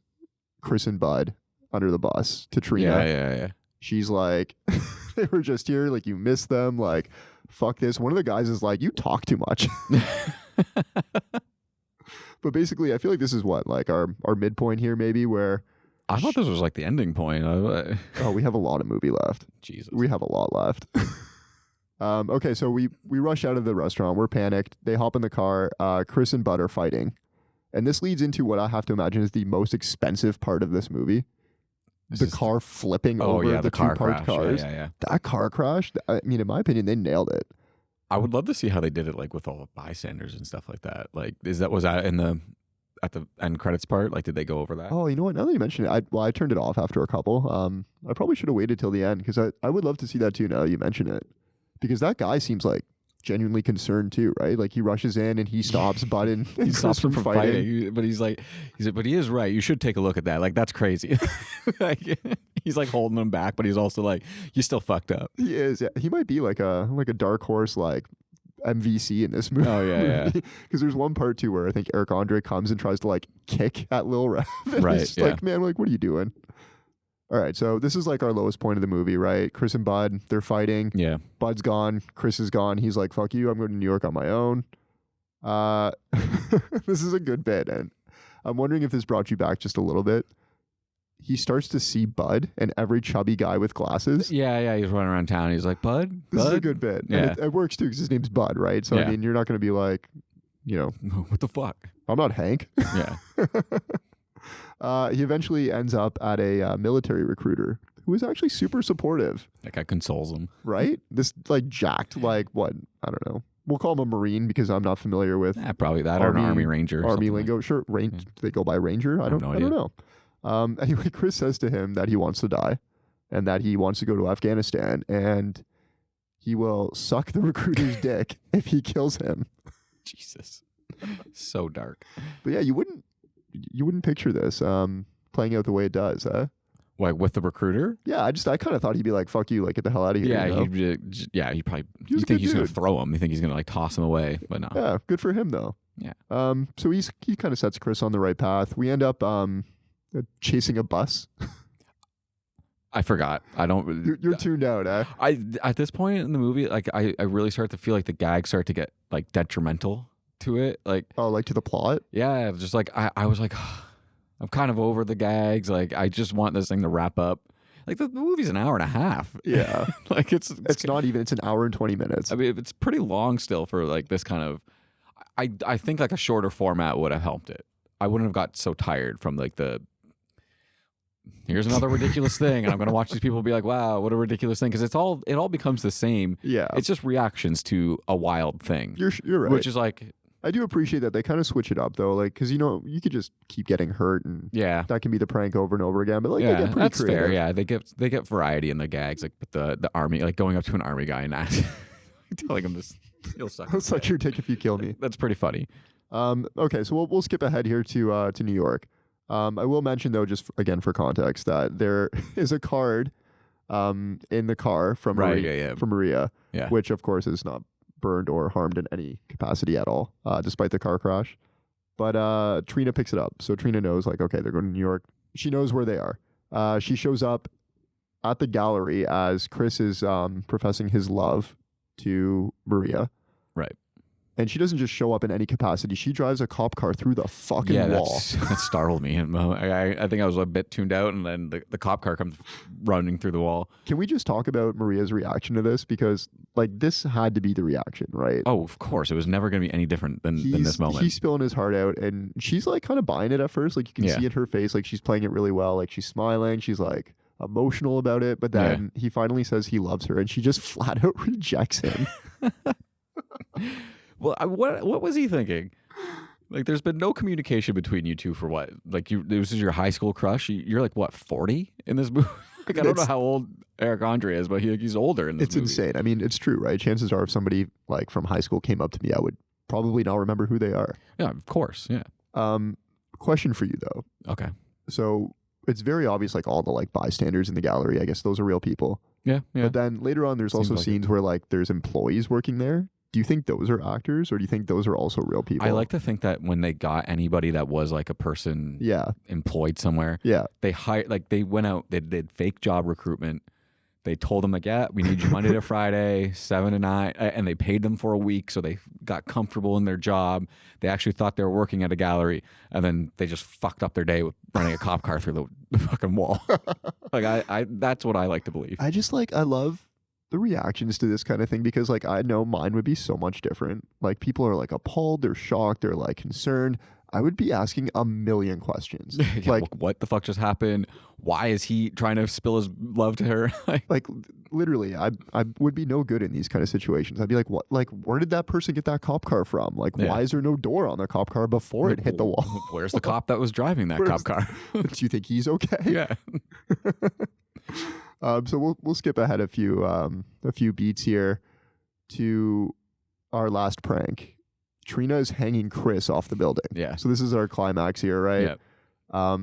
Speaker 1: Chris and Bud under the bus to Trina.
Speaker 2: Yeah.
Speaker 1: She's like, they were just here. Like, you missed them. Like, fuck this. One of the guys is like, you talk too much. But basically, I feel like this is what, like our midpoint here, maybe, where
Speaker 2: I thought this was like the ending point.
Speaker 1: oh, we have a lot of movie left.
Speaker 2: Jesus.
Speaker 1: We have a lot left. Okay, so we rush out of the restaurant. We're panicked. They hop in the car. Chris and Bud are fighting. And this leads into what I have to imagine is the most expensive part of this movie. The car flipping over the two parked cars.
Speaker 2: Yeah.
Speaker 1: That car crash, I mean, in my opinion, they nailed it.
Speaker 2: I would love to see how they did it, like with all the bystanders and stuff like that. Like, was that at the end credits part? Like, did they go over that?
Speaker 1: Oh, you know what? Now that you mention it, I turned it off after a couple. I probably should have waited till the end because I would love to see that too. Now that you mention it, because that guy seems like genuinely concerned too, right? Like he rushes in and he stops Bud and
Speaker 2: He stops him from
Speaker 1: fighting.
Speaker 2: But he's like, but he is right. You should take a look at that. Like, that's crazy. Like, he's like holding him back, but he's also like, you still fucked up.
Speaker 1: He is. Yeah. He might be like a dark horse, like MVC in this movie.
Speaker 2: Oh yeah.
Speaker 1: Because there's one part too where I think Eric Andre comes and tries to like kick at Lil Rel.
Speaker 2: Right.
Speaker 1: It's like, man, like, what are you doing? All right, so this is like our lowest point of the movie, right? Chris and Bud, they're fighting.
Speaker 2: Yeah.
Speaker 1: Bud's gone. Chris is gone. He's like, fuck you. I'm going to New York on my own. This is a good bit. And I'm wondering if this brought you back just a little bit. He starts to see Bud and every chubby guy with glasses.
Speaker 2: Yeah. He's running around town. He's like, Bud?
Speaker 1: This is a good bit.
Speaker 2: Yeah.
Speaker 1: And it works too because his name's Bud, right? So,
Speaker 2: Yeah.
Speaker 1: I mean, you're not going to be like, you know,
Speaker 2: What the fuck?
Speaker 1: I'm not Hank.
Speaker 2: Yeah.
Speaker 1: He eventually ends up at a military recruiter who is actually super supportive.
Speaker 2: That guy consoles him.
Speaker 1: Right? This like jacked, like what? I don't know. We'll call him a Marine because I'm not familiar with
Speaker 2: Probably that or an Army Ranger. Or
Speaker 1: Army
Speaker 2: something
Speaker 1: lingo. Sure. Do they go by Ranger? I
Speaker 2: have
Speaker 1: don't
Speaker 2: no idea.
Speaker 1: know. Anyway, Chris says to him that he wants to die and that he wants to go to Afghanistan and he will suck the recruiter's dick if he kills him.
Speaker 2: Jesus. So dark.
Speaker 1: But yeah, you wouldn't picture this playing out the way it does, huh?
Speaker 2: Like with the recruiter?
Speaker 1: Yeah, I kind of thought he'd be like, "Fuck you, like get the hell out of here."
Speaker 2: Yeah,
Speaker 1: you know?
Speaker 2: he probably.
Speaker 1: He was
Speaker 2: You
Speaker 1: a
Speaker 2: think
Speaker 1: good
Speaker 2: he's gonna
Speaker 1: dude.
Speaker 2: throw him? You think he's gonna like toss him away? But no.
Speaker 1: Yeah, good for him though.
Speaker 2: Yeah.
Speaker 1: So he kind of sets Chris on the right path. We end up chasing a bus.
Speaker 2: I forgot. I don't.
Speaker 1: You're tuned out, eh?
Speaker 2: At this point in the movie, like I really start to feel like the gags start to get like detrimental to it. Like,
Speaker 1: Oh, like to the plot?
Speaker 2: yeah, just like I was like, I'm kind of over the gags. Like, I just want this thing to wrap up. Like the movie's an hour and a half.
Speaker 1: Yeah.
Speaker 2: Like it's
Speaker 1: Not even. It's an hour and 20 minutes.
Speaker 2: I mean, it's pretty long still for like this kind of. I think like a shorter format would have helped it. I wouldn't have got so tired from like the. Here's another ridiculous thing, and I'm gonna watch these people be like, "Wow, what a ridiculous thing!" Because it all becomes the same.
Speaker 1: Yeah.
Speaker 2: It's just reactions to a wild thing.
Speaker 1: You're right.
Speaker 2: Which is like,
Speaker 1: I do appreciate that they kind of switch it up though, like because you know you could just keep getting hurt and
Speaker 2: yeah,
Speaker 1: that can be the prank over and over again. But like they
Speaker 2: yeah,
Speaker 1: get pretty
Speaker 2: that's
Speaker 1: creative.
Speaker 2: fair. Yeah, they get variety in the gags, like with the army, like going up to an army guy and telling him this, you'll suck.
Speaker 1: I'll suck your dick if you kill me.
Speaker 2: That's pretty funny.
Speaker 1: Okay, so we'll skip ahead here to New York. I will mention though, just again for context, that there is a card in the car from Maria, from Maria,
Speaker 2: Yeah.
Speaker 1: which of course is not burned or harmed in any capacity at all, despite the car crash. But Trina picks it up, so Trina knows like, okay, they're going to New York. She knows where they are. She shows up at the gallery as Chris is professing his love to Maria.
Speaker 2: Right.
Speaker 1: And she doesn't just show up in any capacity. She drives a cop car through the fucking wall.
Speaker 2: That startled me. I think I was a bit tuned out, and then the cop car comes running through the wall.
Speaker 1: Can we just talk about Maria's reaction to this? Because like this had to be the reaction, right?
Speaker 2: Oh, of course. It was never going to be any different than this moment.
Speaker 1: He's spilling his heart out, and she's like kind of buying it at first. Like you can see in her face, like she's playing it really well. Like she's smiling. She's like emotional about it. But then he finally says he loves her, and she just flat out rejects him.
Speaker 2: Well, what was he thinking? Like, there's been no communication between you two for what? Like, this is your high school crush? You're like, what, 40 in this movie? Like, I don't know how old Eric Andre is, but he's older in this
Speaker 1: It's
Speaker 2: movie.
Speaker 1: insane. I mean, it's true, right? Chances are if somebody like from high school came up to me, I would probably not remember who they are.
Speaker 2: Yeah, of course. Yeah.
Speaker 1: Question for you though.
Speaker 2: Okay.
Speaker 1: So it's very obvious, like all the like bystanders in the gallery, I guess those are real people.
Speaker 2: Yeah. Yeah.
Speaker 1: But then later on, there's
Speaker 2: Seems
Speaker 1: also
Speaker 2: like
Speaker 1: scenes where like there's employees working there. Do you think those are actors, or do you think those are also real people?
Speaker 2: I like to think that when they got anybody that was like a person
Speaker 1: Yeah.
Speaker 2: employed somewhere,
Speaker 1: Yeah.
Speaker 2: they hired, like they went out, they did fake job recruitment. They told them like, yeah, we need you Monday to Friday, 7 to 9, and they paid them for a week, so they got comfortable in their job. They actually thought they were working at a gallery, and then they just fucked up their day with running a cop car through the fucking wall. Like I that's what I like to believe.
Speaker 1: I just like, I love the reactions to this kind of thing because like I know mine would be so much different. Like people are like appalled, they're shocked, they're like concerned. I would be asking a million questions.
Speaker 2: Yeah,
Speaker 1: like
Speaker 2: what the fuck just happened? Why is he trying to spill his love to her?
Speaker 1: like literally I would be no good in these kind of situations. I'd be like, what, like where did that person get that cop car from? Like why is there no door on the cop car before it hit the wall?
Speaker 2: Where's the cop that was driving that cop car?
Speaker 1: Do you think he's okay?
Speaker 2: Yeah.
Speaker 1: So we'll skip ahead a few beats here to our last prank. Trina is hanging Chris off the building.
Speaker 2: Yeah.
Speaker 1: So this is our climax here, right?
Speaker 2: Yeah.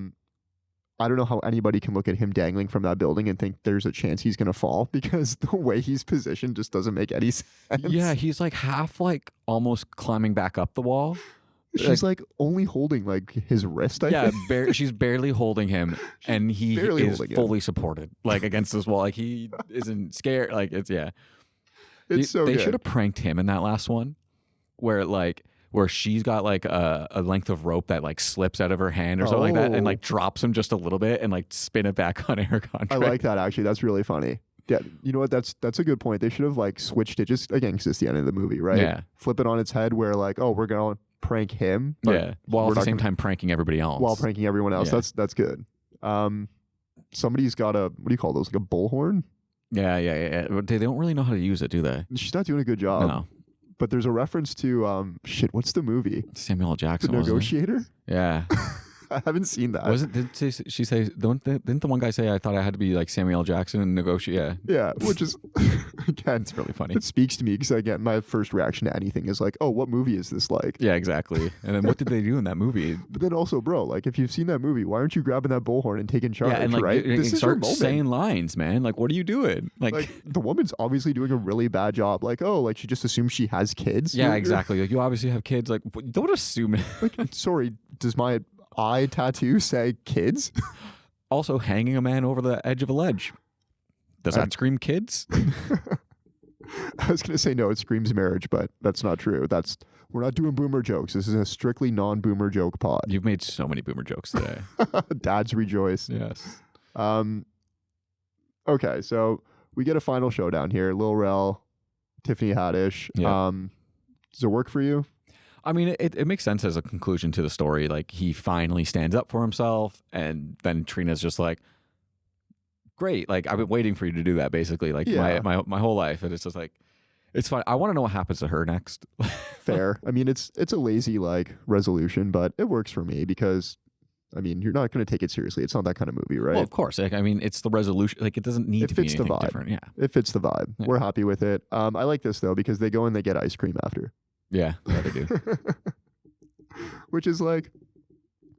Speaker 1: I don't know how anybody can look at him dangling from that building and think there's a chance he's going to fall because the way he's positioned just doesn't make any sense.
Speaker 2: Yeah, he's like half like almost climbing back up the wall.
Speaker 1: She's like only holding like his wrist, I think.
Speaker 2: She's barely holding him, and he
Speaker 1: barely
Speaker 2: is
Speaker 1: holding him.
Speaker 2: fully supported, like against this wall. Like he isn't scared. Like it's
Speaker 1: It's so
Speaker 2: they
Speaker 1: good.
Speaker 2: should have pranked him in that last one, where she's got like a length of rope that like slips out of her hand or something like that, and like drops him just a little bit and like spin it back on Eric Andre.
Speaker 1: I like that actually. That's really funny. Yeah, you know what? That's a good point. They should have like switched it just again because it's the end of the movie, right?
Speaker 2: Yeah.
Speaker 1: Flip it on its head where like, oh, we're gonna prank him, but
Speaker 2: Yeah, while
Speaker 1: we're
Speaker 2: at the
Speaker 1: not
Speaker 2: same
Speaker 1: gonna-
Speaker 2: time pranking everybody else.
Speaker 1: while pranking everyone else.
Speaker 2: Yeah.
Speaker 1: That's good. Somebody's got a what do you call those? Like a bullhorn.
Speaker 2: Yeah. But they don't really know how to use it, do they?
Speaker 1: She's not doing a good job.
Speaker 2: No.
Speaker 1: But there's a reference to shit. What's the movie?
Speaker 2: Samuel L.
Speaker 1: The
Speaker 2: Jackson. wasn't it?
Speaker 1: Negotiator.
Speaker 2: Yeah.
Speaker 1: I haven't seen that.
Speaker 2: Was it? Did she say? Didn't the one guy say I thought I had to be like Samuel L. Jackson and negotiate? Yeah.
Speaker 1: Yeah, which is again,
Speaker 2: It's really funny.
Speaker 1: it speaks to me because again, my first reaction to anything is like, oh, what movie is this like?
Speaker 2: Yeah, exactly. And then what did they do in that movie?
Speaker 1: But then also, bro, like if you've seen that movie, why aren't you grabbing that bullhorn and taking charge?
Speaker 2: Yeah, and like
Speaker 1: right? This is your
Speaker 2: start
Speaker 1: moment.
Speaker 2: saying lines, man. Like, what are you doing?
Speaker 1: Like the woman's obviously doing a really bad job. Like, oh, like she just assumes she has kids.
Speaker 2: yeah,
Speaker 1: You're-
Speaker 2: exactly. Like, you obviously have kids. Like, don't assume it.
Speaker 1: Like, sorry, does my eye tattoo say kids?
Speaker 2: Also, hanging a man over the edge of a ledge. Does that scream kids?
Speaker 1: I was gonna say no, it screams marriage, but that's not true. We're not doing boomer jokes. This is a strictly non-boomer joke pod.
Speaker 2: You've made so many boomer jokes today.
Speaker 1: Dads rejoice.
Speaker 2: Yes.
Speaker 1: Okay, so we get a final showdown here. Lil Rel, Tiffany Haddish.
Speaker 2: Yeah.
Speaker 1: Does it work for you?
Speaker 2: I mean, it makes sense as a conclusion to the story. Like, he finally stands up for himself, and then Trina's just like, great. Like, I've been waiting for you to do that, basically. Like,
Speaker 1: Yeah.
Speaker 2: my whole life. And it's just like, it's fine. I want to know what happens to her next.
Speaker 1: Fair. I mean, it's a lazy like resolution, but it works for me because, I mean, you're not going to take it seriously. It's not that kind of movie, right?
Speaker 2: Well, of course. Like, I mean, it's the resolution. Like, it doesn't need
Speaker 1: It
Speaker 2: to be
Speaker 1: fits the
Speaker 2: anything
Speaker 1: vibe.
Speaker 2: different. Yeah.
Speaker 1: It fits the vibe.
Speaker 2: Yeah.
Speaker 1: We're happy with it. I like this though because they go and they get ice cream after.
Speaker 2: Yeah, they do.
Speaker 1: Which is like,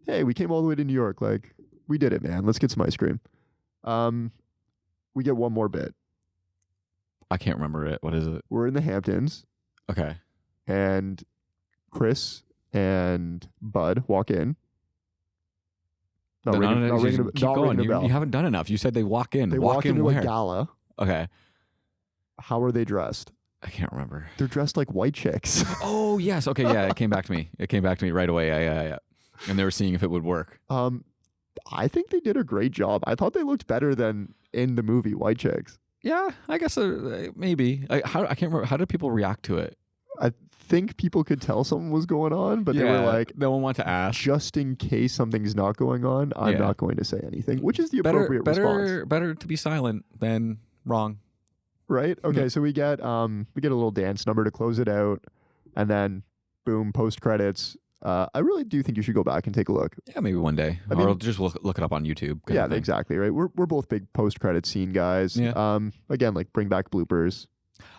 Speaker 1: hey, we came all the way to New York. Like, we did it, man. Let's get some ice cream. We get one more bit.
Speaker 2: I can't remember it. What is it?
Speaker 1: We're in the Hamptons,
Speaker 2: Okay.
Speaker 1: and Chris and Bud walk in. Not ringing, not ringing,
Speaker 2: keep
Speaker 1: not
Speaker 2: going.
Speaker 1: ringing a bell.
Speaker 2: You haven't done enough. You said they walk in.
Speaker 1: They
Speaker 2: walk
Speaker 1: walk
Speaker 2: in
Speaker 1: into
Speaker 2: where?
Speaker 1: a gala.
Speaker 2: Okay.
Speaker 1: How are they dressed?
Speaker 2: I can't remember.
Speaker 1: They're dressed like white chicks.
Speaker 2: Oh, yes. Okay. Yeah. It came back to me. It came back to me right away. Yeah. And they were seeing if it would work.
Speaker 1: I think they did a great job. I thought they looked better than in the movie White Chicks.
Speaker 2: Yeah. I guess maybe. I can't remember. How did people react to it?
Speaker 1: I think people could tell something was going on, but they were like,
Speaker 2: no one wanted to ask.
Speaker 1: just in case something's not going on, I'm
Speaker 2: Yeah.
Speaker 1: not going to say anything, which is the appropriate response.
Speaker 2: Better to be silent than wrong.
Speaker 1: Right? Okay, so we get a little dance number to close it out, and then boom, post credits. I really do think you should go back and take a look.
Speaker 2: Yeah, maybe one day.
Speaker 1: I
Speaker 2: Or
Speaker 1: mean-
Speaker 2: I'll just look it up on YouTube. kind
Speaker 1: Yeah,
Speaker 2: of thing.
Speaker 1: exactly, right? We're both big post-credit scene guys.
Speaker 2: Yeah.
Speaker 1: Again, like bring back bloopers.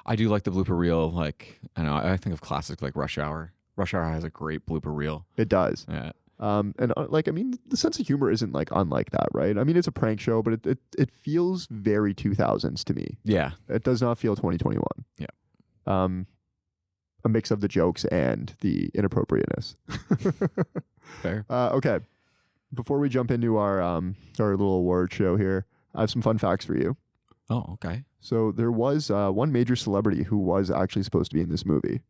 Speaker 2: I do like the blooper reel. Like, I know, I think of classic like Rush Hour. Rush Hour has a great blooper reel.
Speaker 1: It does.
Speaker 2: Yeah.
Speaker 1: And like, I mean, the sense of humor isn't like unlike that, right? I mean, it's a prank show, but it feels very 2000s to me.
Speaker 2: Yeah.
Speaker 1: It does not feel 2021.
Speaker 2: Yeah.
Speaker 1: A mix of the jokes and the inappropriateness.
Speaker 2: Fair.
Speaker 1: Okay. Before we jump into our little award show here, I have some fun facts for you.
Speaker 2: Oh, okay.
Speaker 1: So there was one major celebrity who was actually supposed to be in this movie.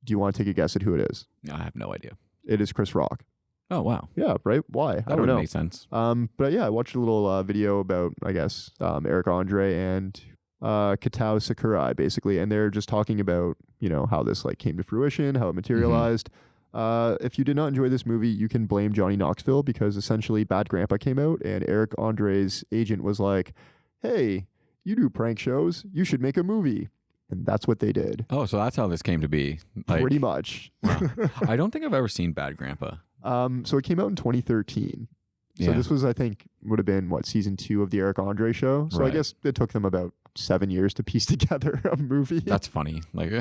Speaker 1: Do you want to take a guess at who it is?
Speaker 2: I have no idea.
Speaker 1: It is Chris Rock.
Speaker 2: Oh, wow.
Speaker 1: Yeah, right? Why? I
Speaker 2: That
Speaker 1: don't
Speaker 2: would
Speaker 1: know.
Speaker 2: make sense.
Speaker 1: But yeah, I watched a little video about, I guess, Eric Andre and Kitao Sakurai, basically, and they're just talking about, you know, how this like came to fruition, how it materialized. If you did not enjoy this movie, you can blame Johnny Knoxville because essentially Bad Grandpa came out and Eric Andre's agent was like, hey, you do prank shows, you should make a movie. And that's what they did.
Speaker 2: Oh, so that's how this came to be. Like,
Speaker 1: Pretty much.
Speaker 2: I don't think I've ever seen Bad Grandpa.
Speaker 1: So it came out in 2013. So
Speaker 2: Yeah.
Speaker 1: this was, I think, would have been, season 2 of the Eric Andre show. So I
Speaker 2: Right.
Speaker 1: guess it took them about 7 years to piece together a movie.
Speaker 2: That's funny. Like,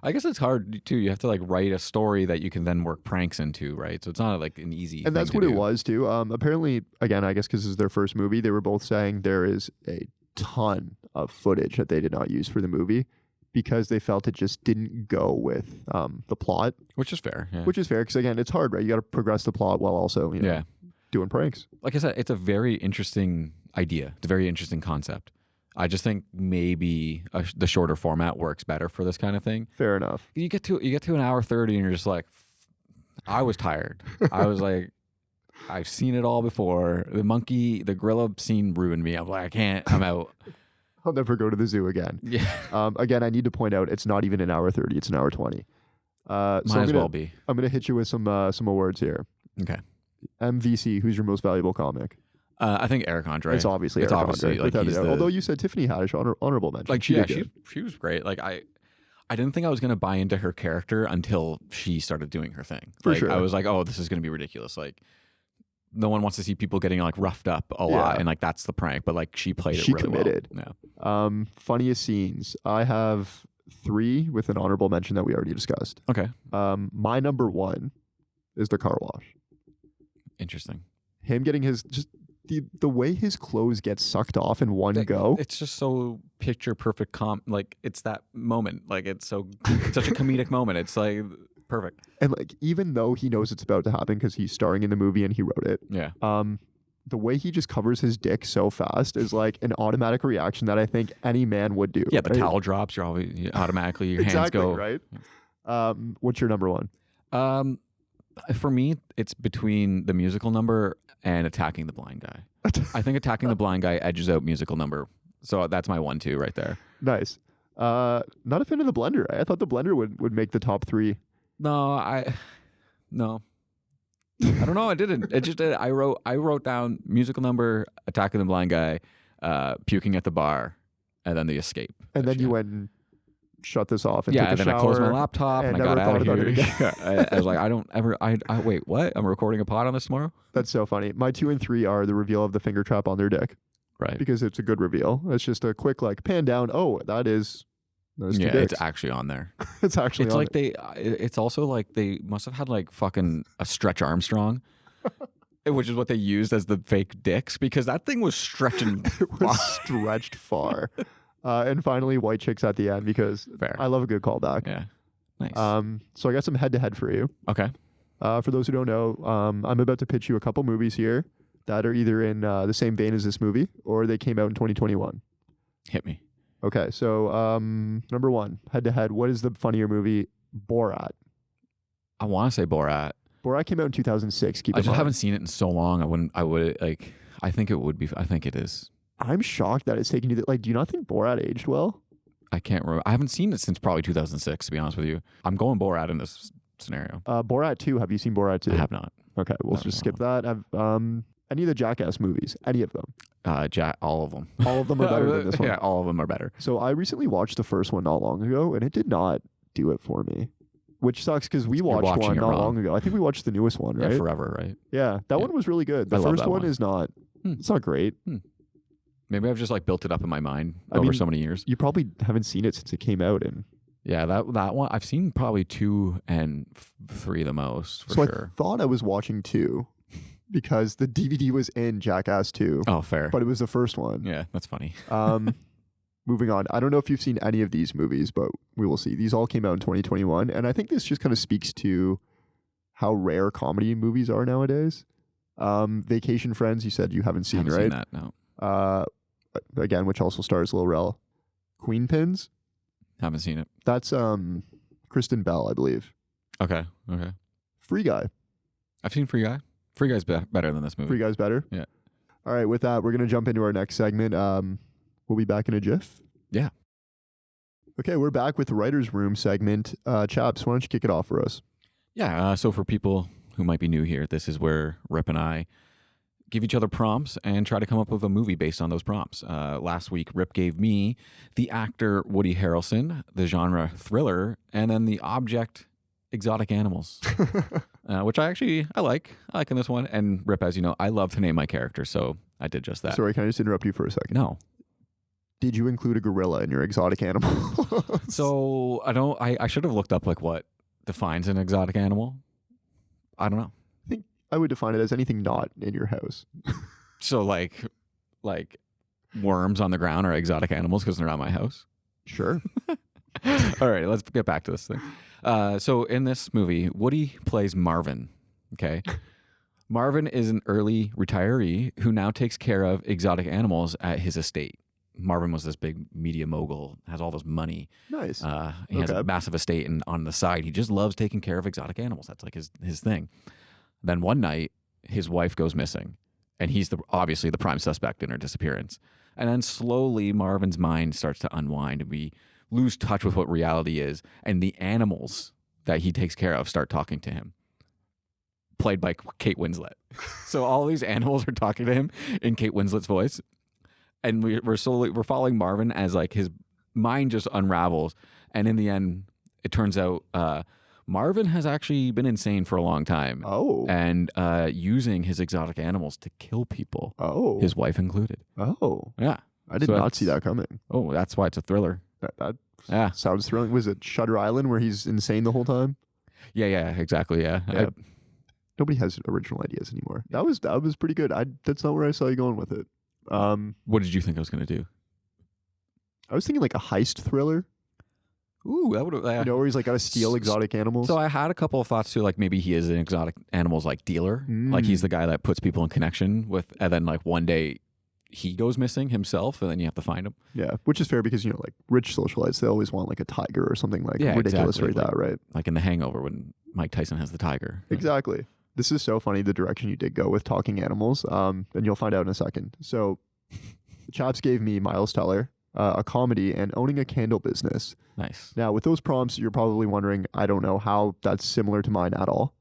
Speaker 2: I guess it's hard too. You have to like write a story that you can then work pranks into, right? So it's not like an easy.
Speaker 1: and that's
Speaker 2: thing
Speaker 1: what
Speaker 2: to
Speaker 1: it
Speaker 2: do.
Speaker 1: was too. Apparently, again, I guess because this is their first movie, they were both saying there is a ton of footage that they did not use for the movie because they felt it just didn't go with the plot,
Speaker 2: Which is fair. Yeah.
Speaker 1: which is fair because again, it's hard, right? You got to progress the plot while also,
Speaker 2: Yeah.
Speaker 1: doing pranks.
Speaker 2: Like I said, it's a very interesting idea. It's a very interesting concept. I just think maybe the shorter format works better for this kind of thing.
Speaker 1: Fair enough.
Speaker 2: You get to an hour 30 and you're just like, I was tired. I was like, I've seen it all before. The gorilla scene ruined me. I'm like, I can't. I'm out.
Speaker 1: I'll never go to the zoo again.
Speaker 2: Yeah.
Speaker 1: Again, I need to point out it's not even an hour 30; it's an hour 20.
Speaker 2: Might
Speaker 1: So
Speaker 2: as well be.
Speaker 1: I'm gonna hit you with some awards here.
Speaker 2: Okay.
Speaker 1: MVC, who's your most valuable comic?
Speaker 2: I think Eric Andre.
Speaker 1: It's obviously
Speaker 2: It's
Speaker 1: Eric
Speaker 2: obviously,
Speaker 1: Andre,
Speaker 2: like,
Speaker 1: without a
Speaker 2: he's
Speaker 1: doubt.
Speaker 2: the-
Speaker 1: Although you said Tiffany Haddish, honorable mention.
Speaker 2: Like
Speaker 1: She
Speaker 2: yeah,
Speaker 1: did good.
Speaker 2: she was great. Like I didn't think I was gonna buy into her character until she started doing her thing.
Speaker 1: For
Speaker 2: Like,
Speaker 1: sure.
Speaker 2: I was like, oh, this is gonna be ridiculous. Like no one wants to see people getting like roughed up a lot,
Speaker 1: Yeah.
Speaker 2: and like that's the prank. But like she played it
Speaker 1: She
Speaker 2: really
Speaker 1: committed.
Speaker 2: well. Yeah.
Speaker 1: Funniest scenes. I have 3 with an honorable mention that we already discussed.
Speaker 2: Okay.
Speaker 1: My number 1 is the car wash.
Speaker 2: Interesting.
Speaker 1: Him getting his just the way his clothes get sucked off in one go.
Speaker 2: It's just so picture perfect. Like it's that moment. Like it's such a comedic moment. It's like perfect.
Speaker 1: And like even though he knows it's about to happen because he's starring in the movie and he wrote it,
Speaker 2: Yeah.
Speaker 1: the way he just covers his dick so fast is like an automatic reaction that I think any man would do.
Speaker 2: Yeah. The
Speaker 1: right?
Speaker 2: towel drops. You're always automatically your hands
Speaker 1: Exactly,
Speaker 2: go.
Speaker 1: right. What's your number 1?
Speaker 2: For me, it's between the musical number and Attacking the Blind Guy. I think Attacking the Blind Guy edges out musical number. So that's my 1-2 right there.
Speaker 1: Nice. Not a fan of the blender. I thought the blender would make the top 3.
Speaker 2: No. I don't know. I didn't. It just did. I wrote down musical number, Attacking the Blind Guy, puking at the bar, and then the escape.
Speaker 1: And then you went and shut this off and
Speaker 2: Yeah,
Speaker 1: took a
Speaker 2: and then
Speaker 1: shower.
Speaker 2: I closed my laptop and I
Speaker 1: never
Speaker 2: got out
Speaker 1: thought
Speaker 2: of
Speaker 1: about
Speaker 2: here.
Speaker 1: it again.
Speaker 2: I was like, I don't ever. I wait. What? I'm recording a pod on this tomorrow.
Speaker 1: That's so funny. My 2 and 3 are the reveal of the finger trap on their dick
Speaker 2: Right.
Speaker 1: because it's a good reveal. It's just a quick like pan down. Oh, that is two
Speaker 2: Yeah,
Speaker 1: dicks.
Speaker 2: it's actually on there.
Speaker 1: It's actually
Speaker 2: It's
Speaker 1: on
Speaker 2: like
Speaker 1: it.
Speaker 2: it's also like they must have had like fucking a Stretch Armstrong, which is what they used as the fake dicks because that thing was stretching.
Speaker 1: It was stretched far. And finally, white chicks at the end because
Speaker 2: Fair.
Speaker 1: I love a good callback.
Speaker 2: Yeah. Nice.
Speaker 1: So I got some head-to-head for you.
Speaker 2: Okay.
Speaker 1: For those who don't know, I'm about to pitch you a couple movies here that are either in the same vein as this movie or they came out in 2021.
Speaker 2: Hit me.
Speaker 1: Okay, so number 1, head-to-head. What is the funnier movie? Borat.
Speaker 2: I want to say Borat.
Speaker 1: Borat came out in 2006. Keep
Speaker 2: I
Speaker 1: in
Speaker 2: just
Speaker 1: mind.
Speaker 2: haven't seen it in so long. I would like. I think it would be. I think it is.
Speaker 1: I'm shocked that it's taken you. Like, do you not think Borat aged well?
Speaker 2: I can't remember. I haven't seen it since probably 2006. To be honest with you, I'm going Borat in this scenario.
Speaker 1: Borat 2. Have you seen Borat 2?
Speaker 2: I have not.
Speaker 1: Okay, we'll
Speaker 2: Not
Speaker 1: just
Speaker 2: at
Speaker 1: skip that. Any of the Jackass movies? Any of them?
Speaker 2: All of them.
Speaker 1: All of them are better than this one.
Speaker 2: Yeah, all of them are better.
Speaker 1: So I recently watched the first one not long ago, and it did not do it for me. which sucks because we
Speaker 2: You're
Speaker 1: watched
Speaker 2: watching
Speaker 1: one
Speaker 2: it
Speaker 1: not
Speaker 2: wrong.
Speaker 1: long ago. I think we watched the newest one,
Speaker 2: Yeah,
Speaker 1: right?
Speaker 2: Forever, right?
Speaker 1: Yeah, that
Speaker 2: Yeah.
Speaker 1: one was really good. The
Speaker 2: I love
Speaker 1: first
Speaker 2: that
Speaker 1: one
Speaker 2: one.
Speaker 1: is not. It's not great.
Speaker 2: Maybe I've just like built it up in my mind
Speaker 1: I
Speaker 2: over
Speaker 1: mean,
Speaker 2: so many years.
Speaker 1: You probably haven't seen it since it came out, and
Speaker 2: Yeah, that one I've seen probably 2 and 3 the most for
Speaker 1: so
Speaker 2: sure.
Speaker 1: I thought I was watching 2 because the DVD was in Jackass 2,
Speaker 2: Oh, fair.
Speaker 1: but it was the first one.
Speaker 2: Yeah, that's funny.
Speaker 1: Moving on. I don't know if you've seen any of these movies, but we will see. These all came out in 2021, and I think this just kind of speaks to how rare comedy movies are nowadays. Vacation Friends, you said you haven't seen,
Speaker 2: Haven't
Speaker 1: right?
Speaker 2: seen that, no.
Speaker 1: Again, which also stars Lil Rel. Queen Pins.
Speaker 2: Haven't seen it.
Speaker 1: That's Kristen Bell, I believe.
Speaker 2: Okay.
Speaker 1: Free Guy.
Speaker 2: I've seen Free Guy. Free Guy's better than this movie.
Speaker 1: Free Guy's better.
Speaker 2: Yeah.
Speaker 1: All right. With that, we're gonna jump into our next segment. We'll be back in a jiff.
Speaker 2: Yeah.
Speaker 1: Okay, we're back with the Writer's Room segment. Chaps, why don't you kick it off for us?
Speaker 2: Yeah, so for people who might be new here, this is where Rip and I give each other prompts and try to come up with a movie based on those prompts. Last week, Rip gave me the actor Woody Harrelson, the genre thriller, and then the object exotic animals, which I like. I like in this one. And Rip, as you know, I love to name my characters, so I did just that.
Speaker 1: Sorry, can I just interrupt you for a second?
Speaker 2: No.
Speaker 1: Did you include a gorilla in your exotic animal?
Speaker 2: So I should have looked up like what defines an exotic animal. I don't know.
Speaker 1: I think I would define it as anything not in your house.
Speaker 2: So like worms on the ground are exotic animals because they're not my house.
Speaker 1: Sure.
Speaker 2: All right, let's get back to this thing. So in this movie, Woody plays Marvin. Okay. Marvin is an early retiree who now takes care of exotic animals at his estate. Marvin was this big media mogul, has all this money.
Speaker 1: Nice.
Speaker 2: He has
Speaker 1: Okay.
Speaker 2: a massive estate, and on the side, he just loves taking care of exotic animals. That's like his thing. Then one night, his wife goes missing, and he's obviously the prime suspect in her disappearance. And then slowly, Marvin's mind starts to unwind, and we lose touch with what reality is, and the animals that he takes care of start talking to him. Played by Kate Winslet. So all these animals are talking to him in Kate Winslet's voice. And we're following Marvin as like his mind just unravels. And in the end, it turns out Marvin has actually been insane for a long time.
Speaker 1: Oh.
Speaker 2: And using his exotic animals to kill people.
Speaker 1: Oh.
Speaker 2: His wife included.
Speaker 1: Oh.
Speaker 2: Yeah.
Speaker 1: I did
Speaker 2: So
Speaker 1: not see that coming.
Speaker 2: Oh, that's why it's a thriller.
Speaker 1: That
Speaker 2: Yeah.
Speaker 1: sounds thrilling. Was it Shutter Island where he's insane the whole time?
Speaker 2: Yeah, exactly. Yeah.
Speaker 1: Yeah. Nobody has original ideas anymore. That was pretty good. That's not where I saw you going with it.
Speaker 2: What did you think I was going to do?
Speaker 1: I was thinking like a heist thriller.
Speaker 2: Ooh, that would have.
Speaker 1: You know, where he's like got to steal exotic animals.
Speaker 2: So I had a couple of thoughts too, like maybe he is an exotic animals like dealer, like he's the guy that puts people in connection with, and then like one day he goes missing himself, and then you have to find him.
Speaker 1: Yeah, which is fair because, you know, like rich socialites, they always want like a tiger or something like
Speaker 2: Yeah,
Speaker 1: ridiculous
Speaker 2: exactly.
Speaker 1: like that, right?
Speaker 2: Like in The Hangover when Mike Tyson has the tiger.
Speaker 1: Exactly. This is so funny, the direction you did go with talking animals, and you'll find out in a second. So Chaps gave me Miles Teller, a comedy, and owning a candle business.
Speaker 2: Nice.
Speaker 1: Now, with those prompts, you're probably wondering, I don't know how that's similar to mine at all.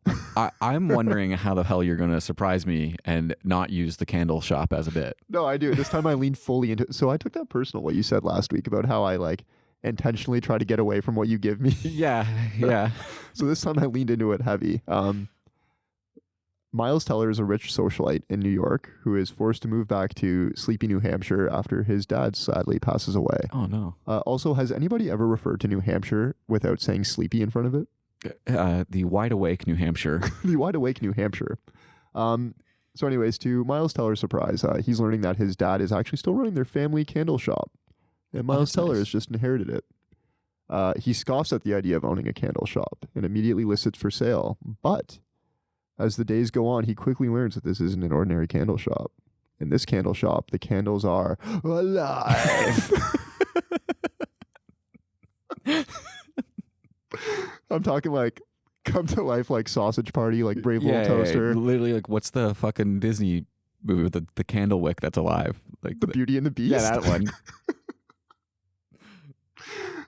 Speaker 2: I'm wondering how the hell you're going to surprise me and not use the candle shop as a bit.
Speaker 1: No, I do. This time I leaned fully into it. So I took that personal, what you said last week about how I like intentionally try to get away from what you give me.
Speaker 2: Yeah.
Speaker 1: So this time I leaned into it heavy. Miles Teller is a rich socialite in New York who is forced to move back to Sleepy, New Hampshire after his dad sadly passes away.
Speaker 2: Oh, no.
Speaker 1: Also, has anybody ever referred to New Hampshire without saying Sleepy in front of it?
Speaker 2: The Wide Awake, New Hampshire.
Speaker 1: The Wide Awake, New Hampshire. So anyways, to Miles Teller's surprise, he's learning that his dad is actually still running their family candle shop. And Miles Teller has just inherited it. He scoffs at the idea of owning a candle shop and immediately lists it for sale. But as the days go on, he quickly learns that this isn't an ordinary candle shop. In this candle shop, the candles are alive. I'm talking like come to life, like Sausage Party, like Brave Little Toaster.
Speaker 2: Literally, like, what's the fucking Disney movie with the candle wick that's alive? Like
Speaker 1: The Beauty and the Beast.
Speaker 2: Yeah, that one.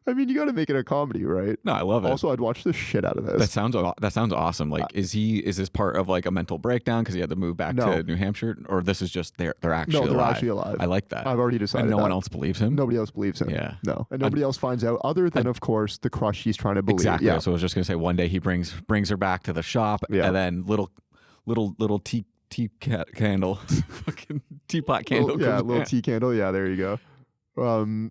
Speaker 1: I mean, you got to make it a comedy, right?
Speaker 2: No, I love it.
Speaker 1: Also, I'd watch the shit out of this.
Speaker 2: That sounds awesome. Like, is this part of like a mental breakdown because he had to move back
Speaker 1: No.
Speaker 2: to New Hampshire, or this is just they're actually
Speaker 1: No, they're
Speaker 2: alive?
Speaker 1: actually alive.
Speaker 2: I like that.
Speaker 1: I've already decided
Speaker 2: And no
Speaker 1: that.
Speaker 2: one else believes him.
Speaker 1: Nobody else believes him.
Speaker 2: Yeah.
Speaker 1: No, and nobody else finds out other than, of course, the crush he's trying to believe.
Speaker 2: Exactly.
Speaker 1: Yeah.
Speaker 2: So I was just gonna say one day he brings her back to the shop,
Speaker 1: Yeah.
Speaker 2: and then little candle, fucking teapot candle.
Speaker 1: Yeah,
Speaker 2: comes-
Speaker 1: little tea candle. Yeah, there you go.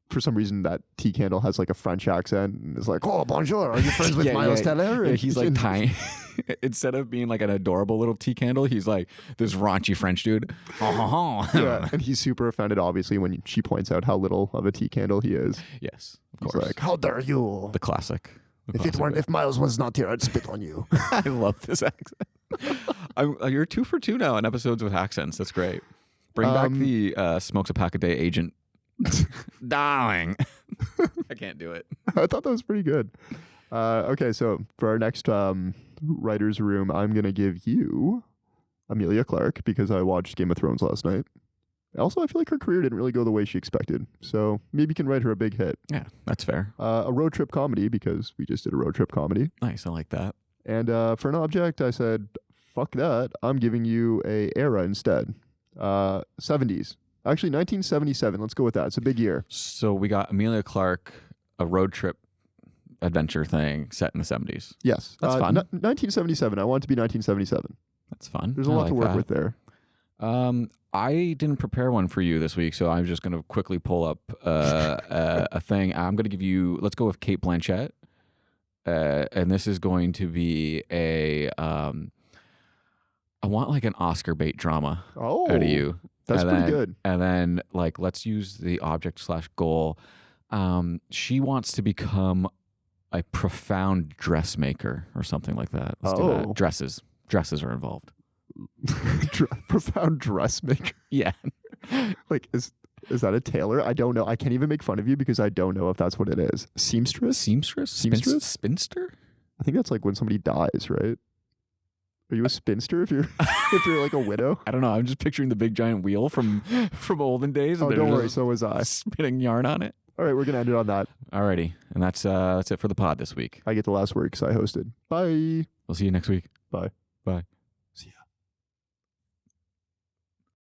Speaker 1: For some reason, that tea candle has like a French accent and it's like, "Oh, bonjour, are you friends with Miles Teller?"
Speaker 2: Yeah,
Speaker 1: And
Speaker 2: he's like tiny. Instead of being like an adorable little tea candle, he's like this raunchy French dude.
Speaker 1: Yeah, and he's super offended, obviously, when she points out how little of a tea candle he is.
Speaker 2: Yes, of
Speaker 1: He's
Speaker 2: course.
Speaker 1: like, "How dare you?
Speaker 2: The classic.
Speaker 1: If Miles was not here, I'd spit on you."
Speaker 2: I love this accent. You're 2 for 2 now in episodes with accents. That's great. Bring back the smokes a pack a day agent. Darling. I can't do it.
Speaker 1: I thought that was pretty good. Okay, so for our next writer's room, I'm going to give you Amelia Clark because I watched Game of Thrones last night. Also, I feel like her career didn't really go the way she expected. So maybe you can write her a big hit.
Speaker 2: Yeah, that's fair.
Speaker 1: A road trip comedy because we just did a road trip comedy.
Speaker 2: Nice. I like that.
Speaker 1: And for an object, I said, fuck that. I'm giving you a era instead. 70s. Actually, 1977. Let's go with that. It's a big year.
Speaker 2: So we got Amelia Clark, a road trip adventure thing set in the 70s.
Speaker 1: Yes.
Speaker 2: That's fun.
Speaker 1: 1977. I want it to be 1977.
Speaker 2: That's fun.
Speaker 1: There's a
Speaker 2: I
Speaker 1: lot
Speaker 2: like
Speaker 1: to work
Speaker 2: that.
Speaker 1: with there.
Speaker 2: I didn't prepare one for you this week, so I'm just going to quickly pull up a thing. I'm going to give you, let's go with Cate Blanchett. And this is going to be I want like an Oscar bait drama
Speaker 1: Oh,
Speaker 2: out of you.
Speaker 1: That's
Speaker 2: And
Speaker 1: pretty
Speaker 2: then-
Speaker 1: good.
Speaker 2: And then like, let's use the object/goal. She wants to become a profound dressmaker or something like that. Let's do
Speaker 1: Oh.
Speaker 2: that. Dresses are involved.
Speaker 1: Profound dressmaker.
Speaker 2: Yeah.
Speaker 1: Like, is that a tailor? I don't know. I can't even make fun of you because I don't know if that's what it is. Seamstress?
Speaker 2: Seamstress?
Speaker 1: Seamstress?
Speaker 2: Spinster?
Speaker 1: I think that's like when somebody dies, right? Are you a spinster if you're like a widow?
Speaker 2: I don't know. I'm just picturing the big giant wheel from olden days.
Speaker 1: Oh,
Speaker 2: and
Speaker 1: don't
Speaker 2: they're
Speaker 1: worry.
Speaker 2: just
Speaker 1: So was I.
Speaker 2: spinning yarn on it.
Speaker 1: All right, we're gonna end it on that.
Speaker 2: Alrighty. And that's it for the pod this week.
Speaker 1: I get the last word because I hosted. Bye.
Speaker 2: We'll see you next week.
Speaker 1: Bye.
Speaker 2: Bye.